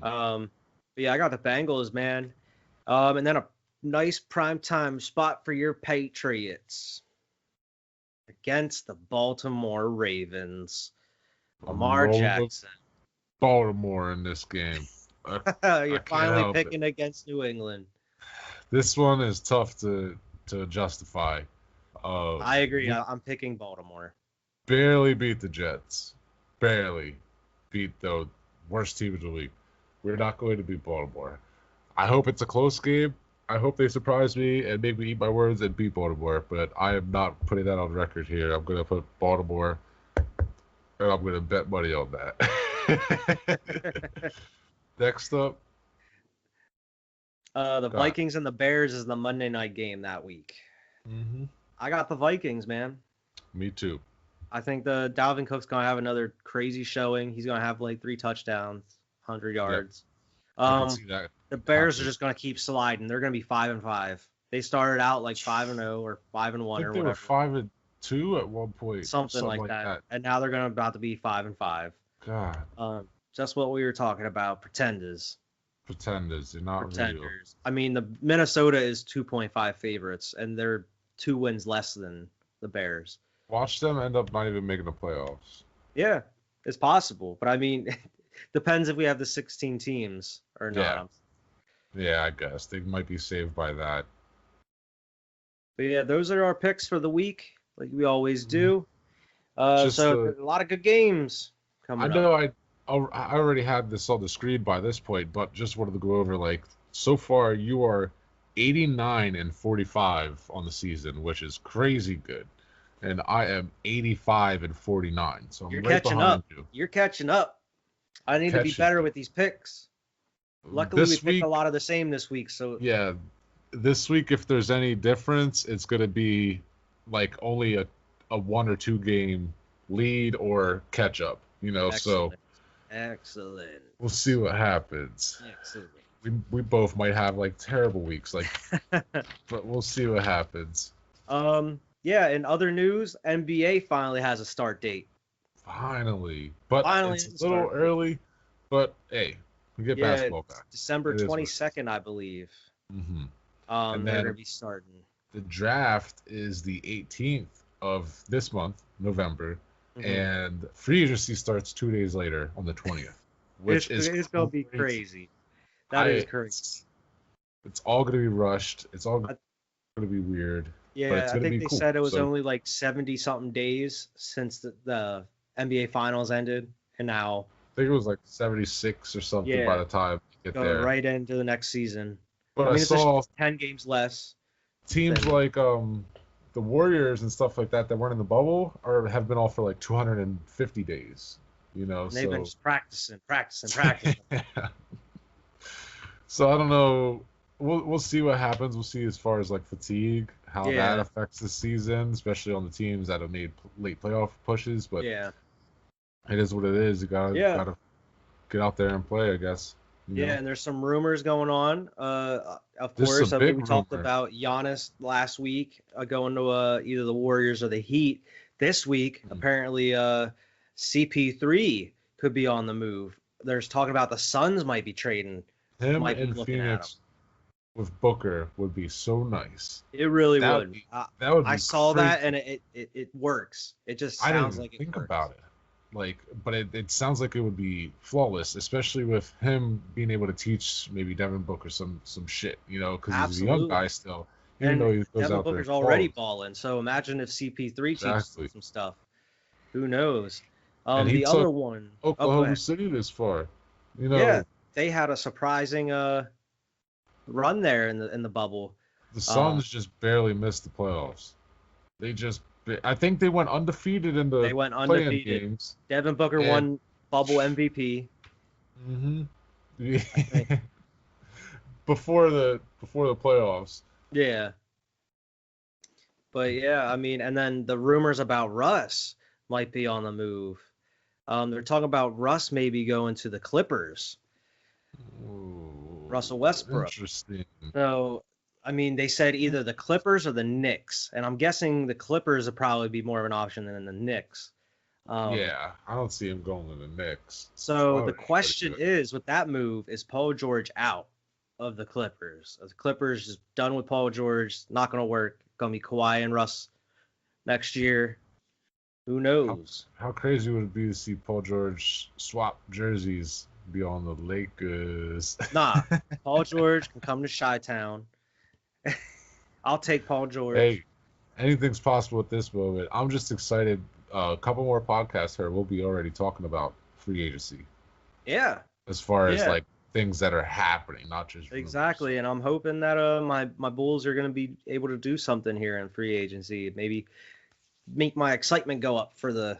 mhm. But yeah, I got the Bengals, man. And then a nice primetime spot for your Patriots against the Baltimore Ravens. Lamar rolling with Jackson. Baltimore in this game. I You're can't finally help it. picking against New England. This one is tough to justify. I agree. We I'm picking Baltimore. barely beat the Jets. Barely beat the worst team of the league. We're not going to beat Baltimore. I hope it's a close game. I hope they surprise me and make me eat my words and beat Baltimore. But I am not putting that on record here. I'm going to put Baltimore, and I'm going to bet money on that. Next up, The Vikings and the Bears is the Monday night game that week. I got the Vikings, man. Me too. I think the Dalvin Cook's gonna have another crazy showing. He's gonna have like 3 touchdowns, 100 yards. I can see that. The Bears are just gonna keep sliding. They're gonna be 5-5. They started out like 5-0 or 5-1 I or think they whatever. were 5-2 at one point. Something like that. And now they're about to be 5-5. God, Just what we were talking about. Pretenders. pretenders. They're not real. Pretenders. I mean, the Minnesota is 2.5 favorites, and they're 2 wins less than the Bears. Watch them end up not even making the playoffs. Yeah, it's possible, but I mean, depends if we have the 16 teams or not. Yeah, I guess they might be saved by that. But yeah, those are our picks for the week, like we always do. Just So a lot of good games coming I up. know I already had this on the screen by this point, but just wanted to go over, like, so far you are 89-45 on the season, which is crazy good. And I am 85-49. So I'm You're right catching behind up. you. You're catching up. I need to be Catching better up. with these picks. Luckily, we This picked week, a lot of the same this week, so yeah, this week, if there's any difference, it's going to be like only a 1 or 2 game lead or catch up, so excellent. we'll see what happens. Excellent. We both might have like terrible weeks, like, but we'll see what happens. Yeah, in other news, NBA finally has a start date. Finally, but Finally, it's a little early, but hey, we get basketball back. December It is what it 22nd, I believe. Mm-hmm. They're then- gonna be starting. The draft is the 18th of this month, November, Mhm. and free agency starts 2 days later on the 20th, which it's gonna be crazy. That is crazy. It's all gonna be rushed. It's all gonna be weird. Yeah, it's I gonna think be they cool, said it was so- only like 70 something days since the NBA finals ended, and now I think it was like 76 or something Yeah. by the time we get going there. right into the next season. But I mean, I it's saw just 10 games less. teams then- like the Warriors and stuff like that weren't in the bubble or have been off for like 250 days. And they've been So just practicing. so I don't know. We'll see what happens. We'll see as far as like fatigue, how Yeah. that affects the season, especially on the teams that have made late playoff pushes. But Yeah. it is what it is. You gotta get out there and play, I guess. you know? Yeah, and there's some rumors going on. Of This is course, a I mean, big we talked rumor. about Giannis last week going to either the Warriors or the Heat. This week, Mhm. apparently, CP3 could be on the move. There's talking about the Suns might be trading. Him might be and looking at Phoenix with Booker would be so nice. It really That would. would be- That would be I saw crazy. that, and it works. It just I didn't sounds even like it think works. about it. But it sounds like it would be flawless, especially with him being able to teach maybe Devin Booker some shit, because he's a young Absolutely. guy still. Even And though he goes Devin out there Booker's and already balls. balling, so imagine if CP3 teaches Exactly. some stuff. Who knows? And he The took other one, go Oklahoma ahead. City this far. Yeah, they had a surprising run there in the bubble. The Suns just barely missed the playoffs. They just I think they went undefeated in They the went play-in undefeated. games. Devin Booker And won bubble MVP, hmm I think. before the playoffs. Yeah. But yeah, I mean, and then the rumors about Russ might be on the move. They're talking about Russ maybe going to the Clippers, Russell Ooh, Westbrook. interesting. So, I mean, they said either the Clippers or the Knicks, and I'm guessing the Clippers would probably be more of an option than the Knicks. Um, Yeah, I don't see him going to the Knicks. It's so the already pretty question good. is, with that move, is Paul George out of the Clippers? Are the Clippers just done with Paul George? Not going to work. Going to be Kawhi and Russ next year. Who How knows? how crazy would it be to see Paul George swap jerseys, be on the Lakers? Nah, Paul George can come to Chi-Town. I'll take Paul George. Hey, anything's possible at this moment. I'm just excited. A couple more podcasts here, we'll be already talking about free agency Yeah, as far as yeah, like things that are happening, not just rumors. exactly. And I'm hoping that my Bulls are going to be able to do something here in free agency. Maybe make my excitement go up for the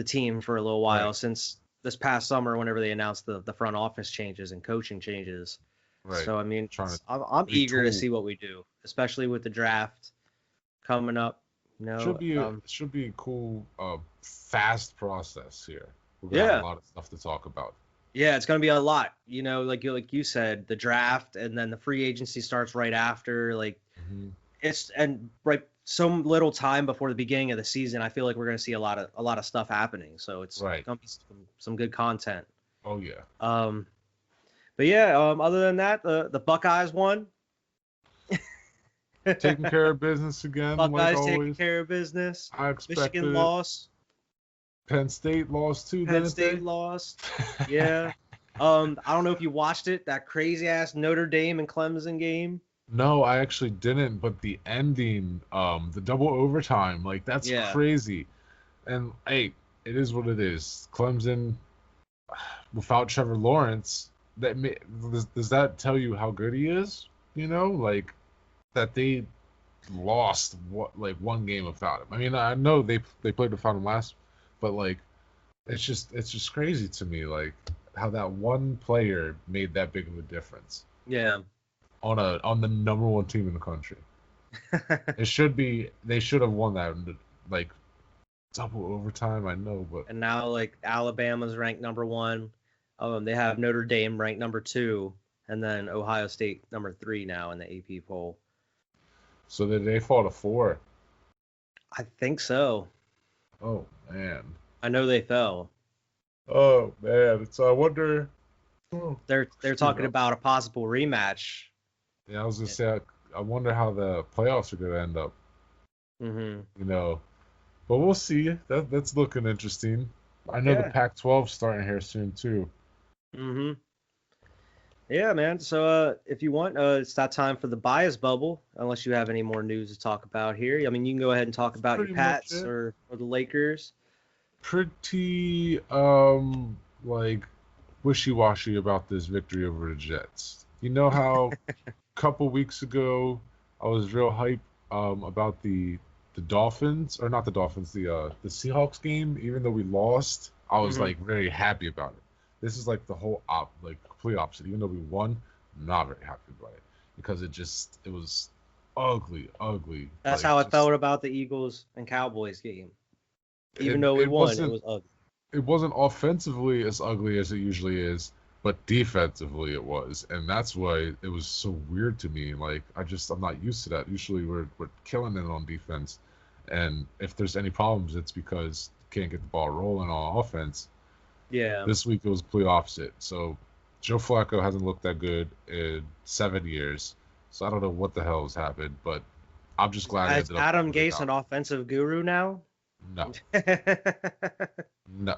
team for a little while Right, since this past summer whenever they announced the front office changes and coaching changes. right. So I mean, Trying to I'm eager to retool. see what we do, especially with the draft coming up. You Should know, be a should be a cool, fast process here. We're gonna have a yeah, lot of stuff to talk about. yeah, it's gonna be a lot. You know, like you said, the draft and then the free agency starts right after. Like Hmm. it's and right so little time before the beginning of the season. I feel like we're gonna see a lot of stuff happening. So it's Right. gonna be some good content. Oh yeah. Um, but yeah, other than that, the Buckeyes won. Taking care of business again, like Buckeyes taking always. care of business. I Michigan expected it. lost. Penn State lost too, Penn didn't State they? lost. Yeah. I don't know if you watched it. That crazy ass Notre Dame and Clemson game. No, I actually didn't, but the ending, the double overtime, like that's Yeah. crazy. And hey, it is what it is. Clemson without Trevor Lawrence, does that tell you how good he is? You know, like that they lost what like one game without him. I mean, I know they played without him last, but like it's just crazy to me like how that one player made that big of a difference Yeah. on the number one team in the country. It should be they should have won that like double overtime. I know, but And now like Alabama's ranked number one. They have Notre Dame ranked number two, and then Ohio State number three now in the AP poll. so did they fall to four? I think so. Oh man. I know they fell. Oh man. So I wonder. Oh, They're excuse talking me. about a possible rematch. Yeah, I was gonna say I wonder how the playoffs are gonna end up. Mm-hmm. You know, but we'll see. That's looking interesting. I know the Yeah. Pac-12 starting here soon too. Mm-hmm. Yeah, man. So if you want, it's that time for the bias bubble. Unless you have any more news to talk about here. I mean, you can go ahead and talk about your Pretty much Pats it. or the Lakers. Pretty like wishy-washy about this victory over the Jets. You know how a couple weeks ago I was real hype about the Dolphins or not the Dolphins the Seahawks game. Even though we lost, I was Mm-hmm. like very happy about it. This is like the whole complete opposite. Even though we won, I'm not very happy about it because it was ugly, ugly. That's Like how I just felt about the Eagles and Cowboys game. it Even though we it won, it wasn't was ugly. it wasn't offensively as ugly as it usually is, but defensively it was, and that's why it was so weird to me. Like I'm not used to that. Usually we're killing it on defense, and if there's any problems, it's because you can't get the ball rolling on offense. Yeah. This week it was complete opposite. So Joe Flacco hasn't looked that good in 7 years. So I don't know what the hell has happened, but I'm just glad he Is ended up Adam with it Gase out. an offensive guru now? No, no.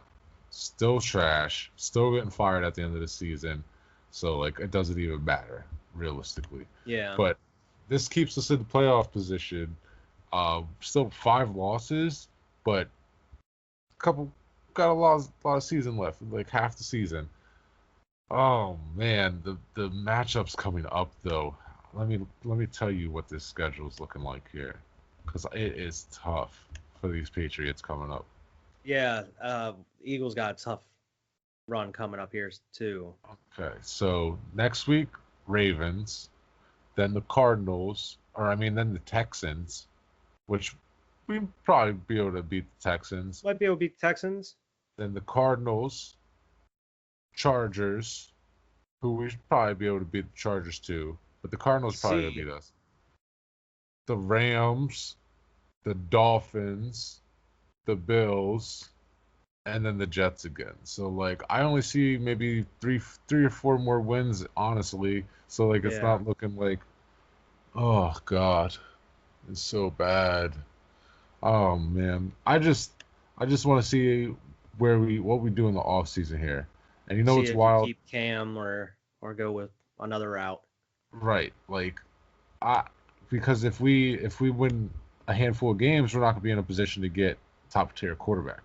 Still trash. Still getting fired at the end of the season. So like it doesn't even matter, realistically. Yeah. But this keeps us in the playoff position. Still 5 losses, but couple got a lot of season left, like half the season. Oh man, the matchups coming up though. Let me tell you what this schedule is looking like here. because it is tough for these Patriots coming up. Yeah, Eagles got a tough run coming up here too. Okay, so next week, Ravens, then the Cardinals, then the Texans, which we probably be able to beat the Texans. Might be able to beat the Texans. Then the Cardinals, Chargers, who we should probably be able to beat the Chargers too, but the Cardinals probably gonna beat us. The Rams, the Dolphins, the Bills, and then the Jets again. So like I only see maybe three or four more wins, honestly. So like it's not looking like, oh God, it's so bad. Oh man, I just want to see what we do in the off season here. And you know what's wild? Keep Cam or go with another route. Right, like because if we win a handful of games, we're not gonna be in a position to get top tier quarterback.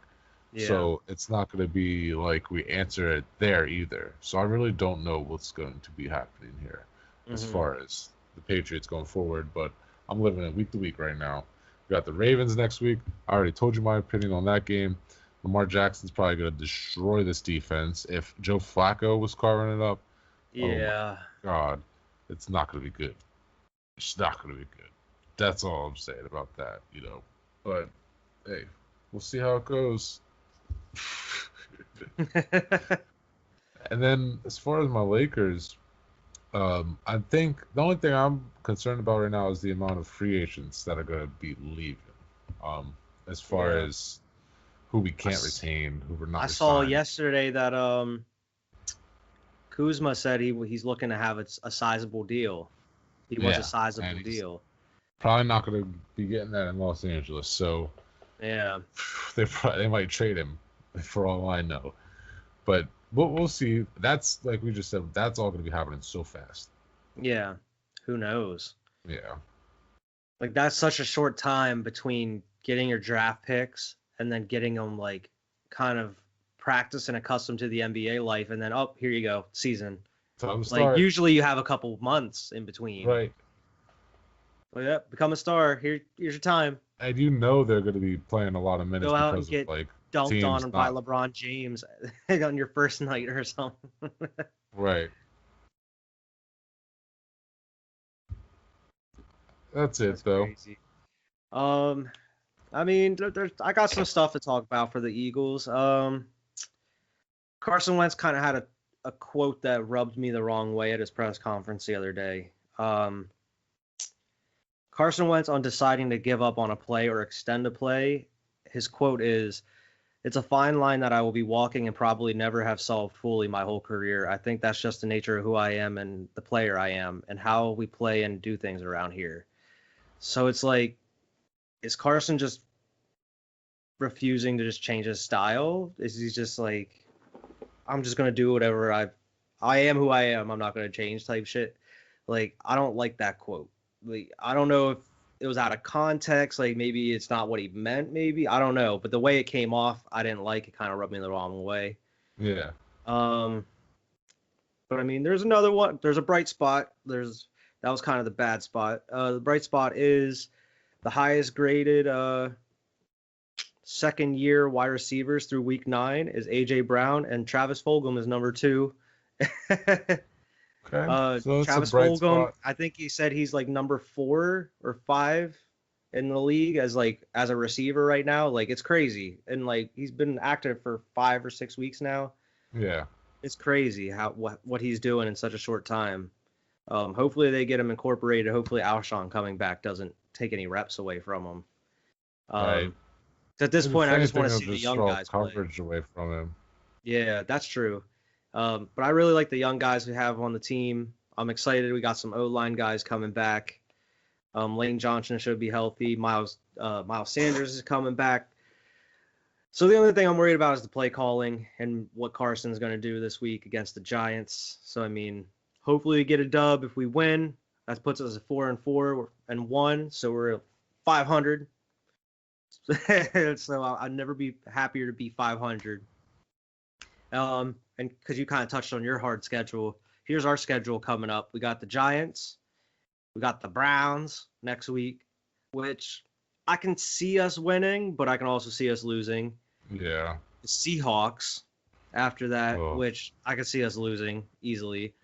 Yeah. So it's not going to be like we answer it there either. So I really don't know what's going to be happening here as far as the Patriots going forward. But I'm living it week to week right now. We got the Ravens next week. I already told you my opinion on that game. Lamar Jackson's probably going to destroy this defense. If Joe Flacco was carving it up, yeah, oh my God, it's not going to be good. It's not going to be good. That's all I'm saying about that, But hey, we'll see how it goes. And then as far as my Lakers, I think the only thing I'm concerned about right now is the amount of free agents that are going to be leaving. As far as who we can't retain, who we're not. I saw yesterday that Kuzma said he's looking to have a sizable deal. He wants a sizable deal. Probably not going to be getting that in Los Angeles, so yeah, they might trade him. For all I know, but we'll see. That's like we just said. That's all going to be happening so fast. Yeah, who knows? Yeah, like that's such a short time between getting your draft picks and then getting them like kind of practiced and accustomed to the NBA life, and then here you go, season. Like usually you have a couple months in between. Right. Well, yeah, become a star. Here's your time. And they're going to be playing a lot of minutes because of like. Dunked on by LeBron James on your first night or something. Right. That's though. Crazy. I mean, I got some stuff to talk about for the Eagles. Carson Wentz kind of had a quote that rubbed me the wrong way at his press conference the other day. Carson Wentz on deciding to give up on a play or extend a play. His quote is, "It's a fine line that I will be walking and probably never have solved fully my whole career. I think that's just the nature of who I am and the player I am and how we play and do things around here." So it's like, is Carson just refusing to just change his style? Is he just like, I'm just going to do whatever I am who I am. I'm not going to change type shit. Like, I don't like that quote. Like, I don't know if it was out of context. Like maybe it's not what he meant. Maybe I don't know. But the way it came off, I didn't like. It kind of rubbed me the wrong way. Yeah. But I mean, there's another one. There's a bright spot. That was kind of the bad spot. The bright spot is the highest graded second year wide receivers through week 9 is AJ Brown, and Travis Fulgham is number 2. Okay. So Travis Fulgham, I think he said he's like number 4 or 5 in the league as a receiver right now. Like it's crazy, and like he's been active for 5 or 6 weeks now. Yeah, it's crazy what he's doing in such a short time. Hopefully they get him incorporated. Hopefully Alshon coming back doesn't take any reps away from him. Right. At this point, I just want to see the young guys coverage play. Away from him. Yeah, that's true. But I really like the young guys we have on the team. I'm excited. We got some O-line guys coming back. Lane Johnson should be healthy. Miles Sanders is coming back. So the only thing I'm worried about is the play calling and what Carson's going to do this week against the Giants. So, I mean, hopefully we get a dub. If we win, that puts us at 4-4-1. So we're at 500. So I'd never be happier to be 500. And because you kind of touched on your hard schedule, here's our schedule coming up. We got the Giants, we got the Browns next week, which I can see us winning, but I can also see us losing. Yeah. The Seahawks after that, Oh. which I can see us losing easily.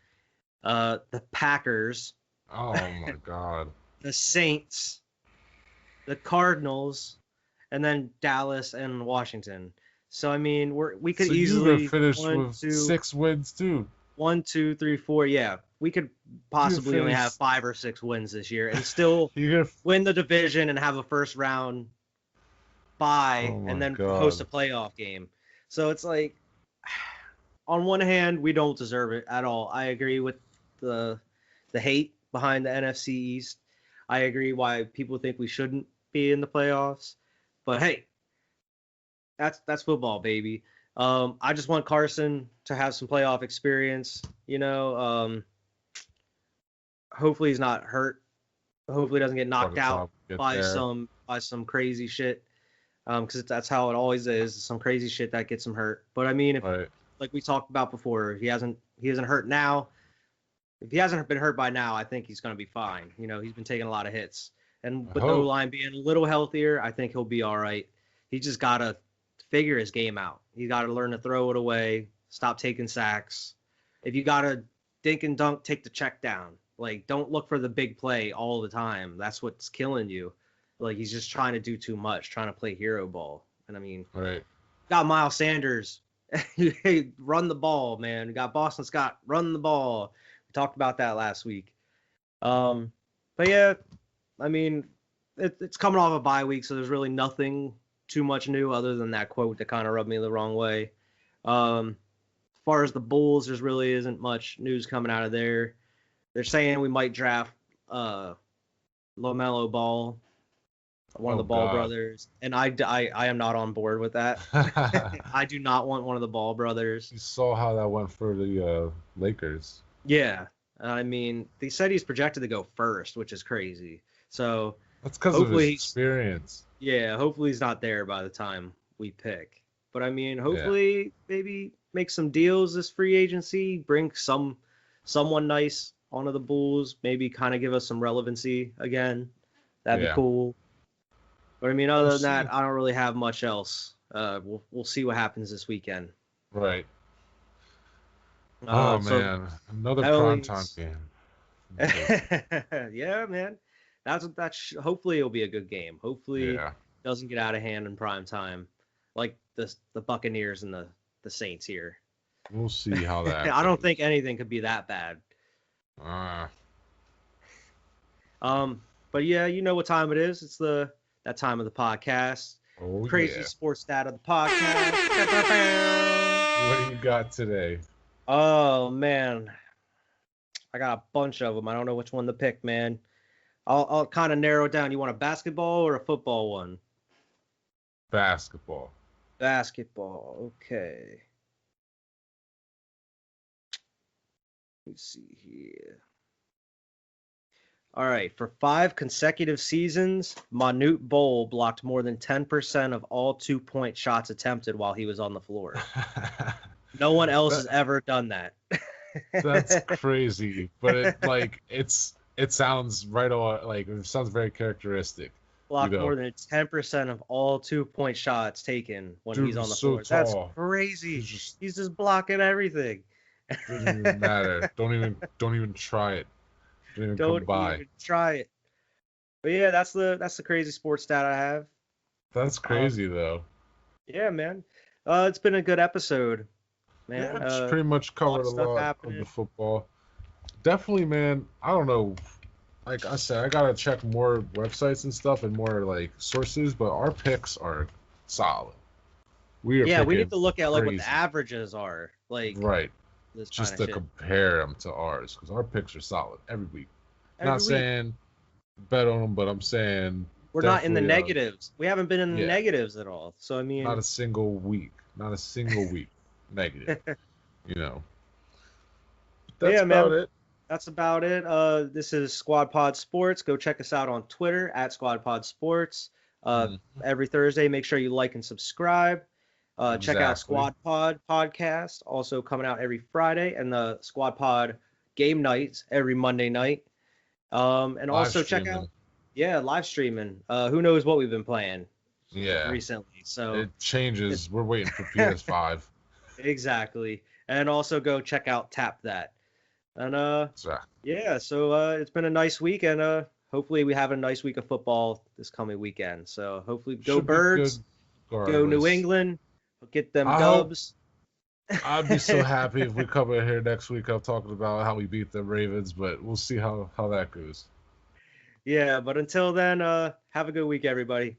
The Packers, Oh my God. the Saints, the Cardinals, and then Dallas and Washington. So I mean, we could So you're gonna easily finish with 6 wins too. 1, 2, 3, 4. Yeah, we could possibly only have 5 or 6 wins this year and still win the division and have a first round bye and then host a playoff game. So it's like, on one hand, we don't deserve it at all. I agree with the hate behind the NFC East. I agree why people think we shouldn't be in the playoffs. But hey, that's football, baby. I just want Carson to have some playoff experience. Hopefully he's not hurt. Hopefully he doesn't get knocked out by some crazy shit. Because that's how it always is. Some crazy shit that gets him hurt. But I mean, like we talked about before, he isn't hurt now. If he hasn't been hurt by now, I think he's going to be fine. He's been taking a lot of hits. And with the O-line being a little healthier, I think he'll be all right. He just got to figure his game out. He got to learn to throw it away, stop taking sacks. If you got to dink and dunk, take the check down. Like, don't look for the big play all the time. That's what's killing you. Like, he's just trying to do too much, trying to play hero ball. And I mean, got Miles Sanders. Hey, run the ball, man. We got Boston Scott, run the ball. We talked about that last week. But yeah, I mean, it's coming off a bye week, so there's really nothing too much new other than that quote that kind of rubbed me the wrong way. As far as the Bulls, there really isn't much news coming out of there. They're saying we might draft LaMelo Ball, one of the Ball brothers, and I am not on board with that. I do not want one of the Ball brothers. You saw how that went for the Lakers. Yeah, I mean, they said he's projected to go first, which is crazy. So that's because of his experience. Yeah, hopefully he's not there by the time we pick. But I mean, hopefully maybe make some deals this free agency, bring someone nice onto the Bulls, maybe kind of give us some relevancy again. That'd be cool. But I mean, other than that, I don't really have much else. We'll see what happens this weekend. Right. Man, another primetime game. Yeah, man. That's hopefully it'll be a good game. Hopefully it doesn't get out of hand in prime time, like the Buccaneers and the Saints here. We'll see how that. I don't think anything could be that bad. But yeah, you know what time it is. It's that time of the podcast. Crazy sports stat of the podcast. What do you got today? Oh man, I got a bunch of them. I don't know which one to pick, man. I'll kind of narrow it down. You want a basketball or a football one? Basketball. Basketball. Okay. Let's see here. All right. For 5 consecutive seasons, Manute Bol blocked more than 10% of all 2-point shots attempted while he was on the floor. No one else has ever done that. That's crazy, but it sounds right on, like it sounds very characteristic. Blocked more than 10% of all 2-point shots taken when he's on the floor. Tall. That's crazy. He's just blocking everything. Doesn't even matter. Don't even try it. Don't even try it. But yeah, that's the crazy sports stat I have. That's crazy though. Yeah, man. It's been a good episode, man. Yeah, it's pretty much covered a lot of the football. Definitely, man. I don't know. Like I said, I gotta check more websites and stuff and more like sources, but our picks are solid. We need to look at like what the averages are, like just to compare them to ours, because our picks are solid every week. Not saying bet on them, but I'm saying we're not in the negatives. We haven't been in the negatives at all. So I mean, not a single week negative. That's about it. That's about it. This is Squad Pod Sports. Go check us out on Twitter at Squad Pod Sports. Every Thursday, make sure you like and subscribe. Check out Squad Pod Podcast, also coming out every Friday, and the Squad Pod Game Nights every Monday night. And also check out Yeah, live streaming. Who knows what we've been playing Yeah, recently. So it changes. We're waiting for PS5. exactly. And also go check out Tap That. And So, yeah, so it's been a nice week, and hopefully we have a nice week of football this coming weekend. So hopefully go should be Birds, good go New regardless. England, get them I hope dubs. I'd be so happy if we come in here next week. I'm talking about how we beat the Ravens, but we'll see how that goes. Yeah, but until then, have a good week, everybody.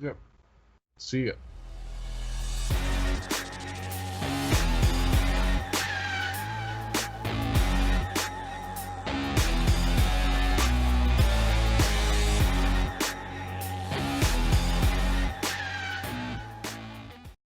Yep. See ya.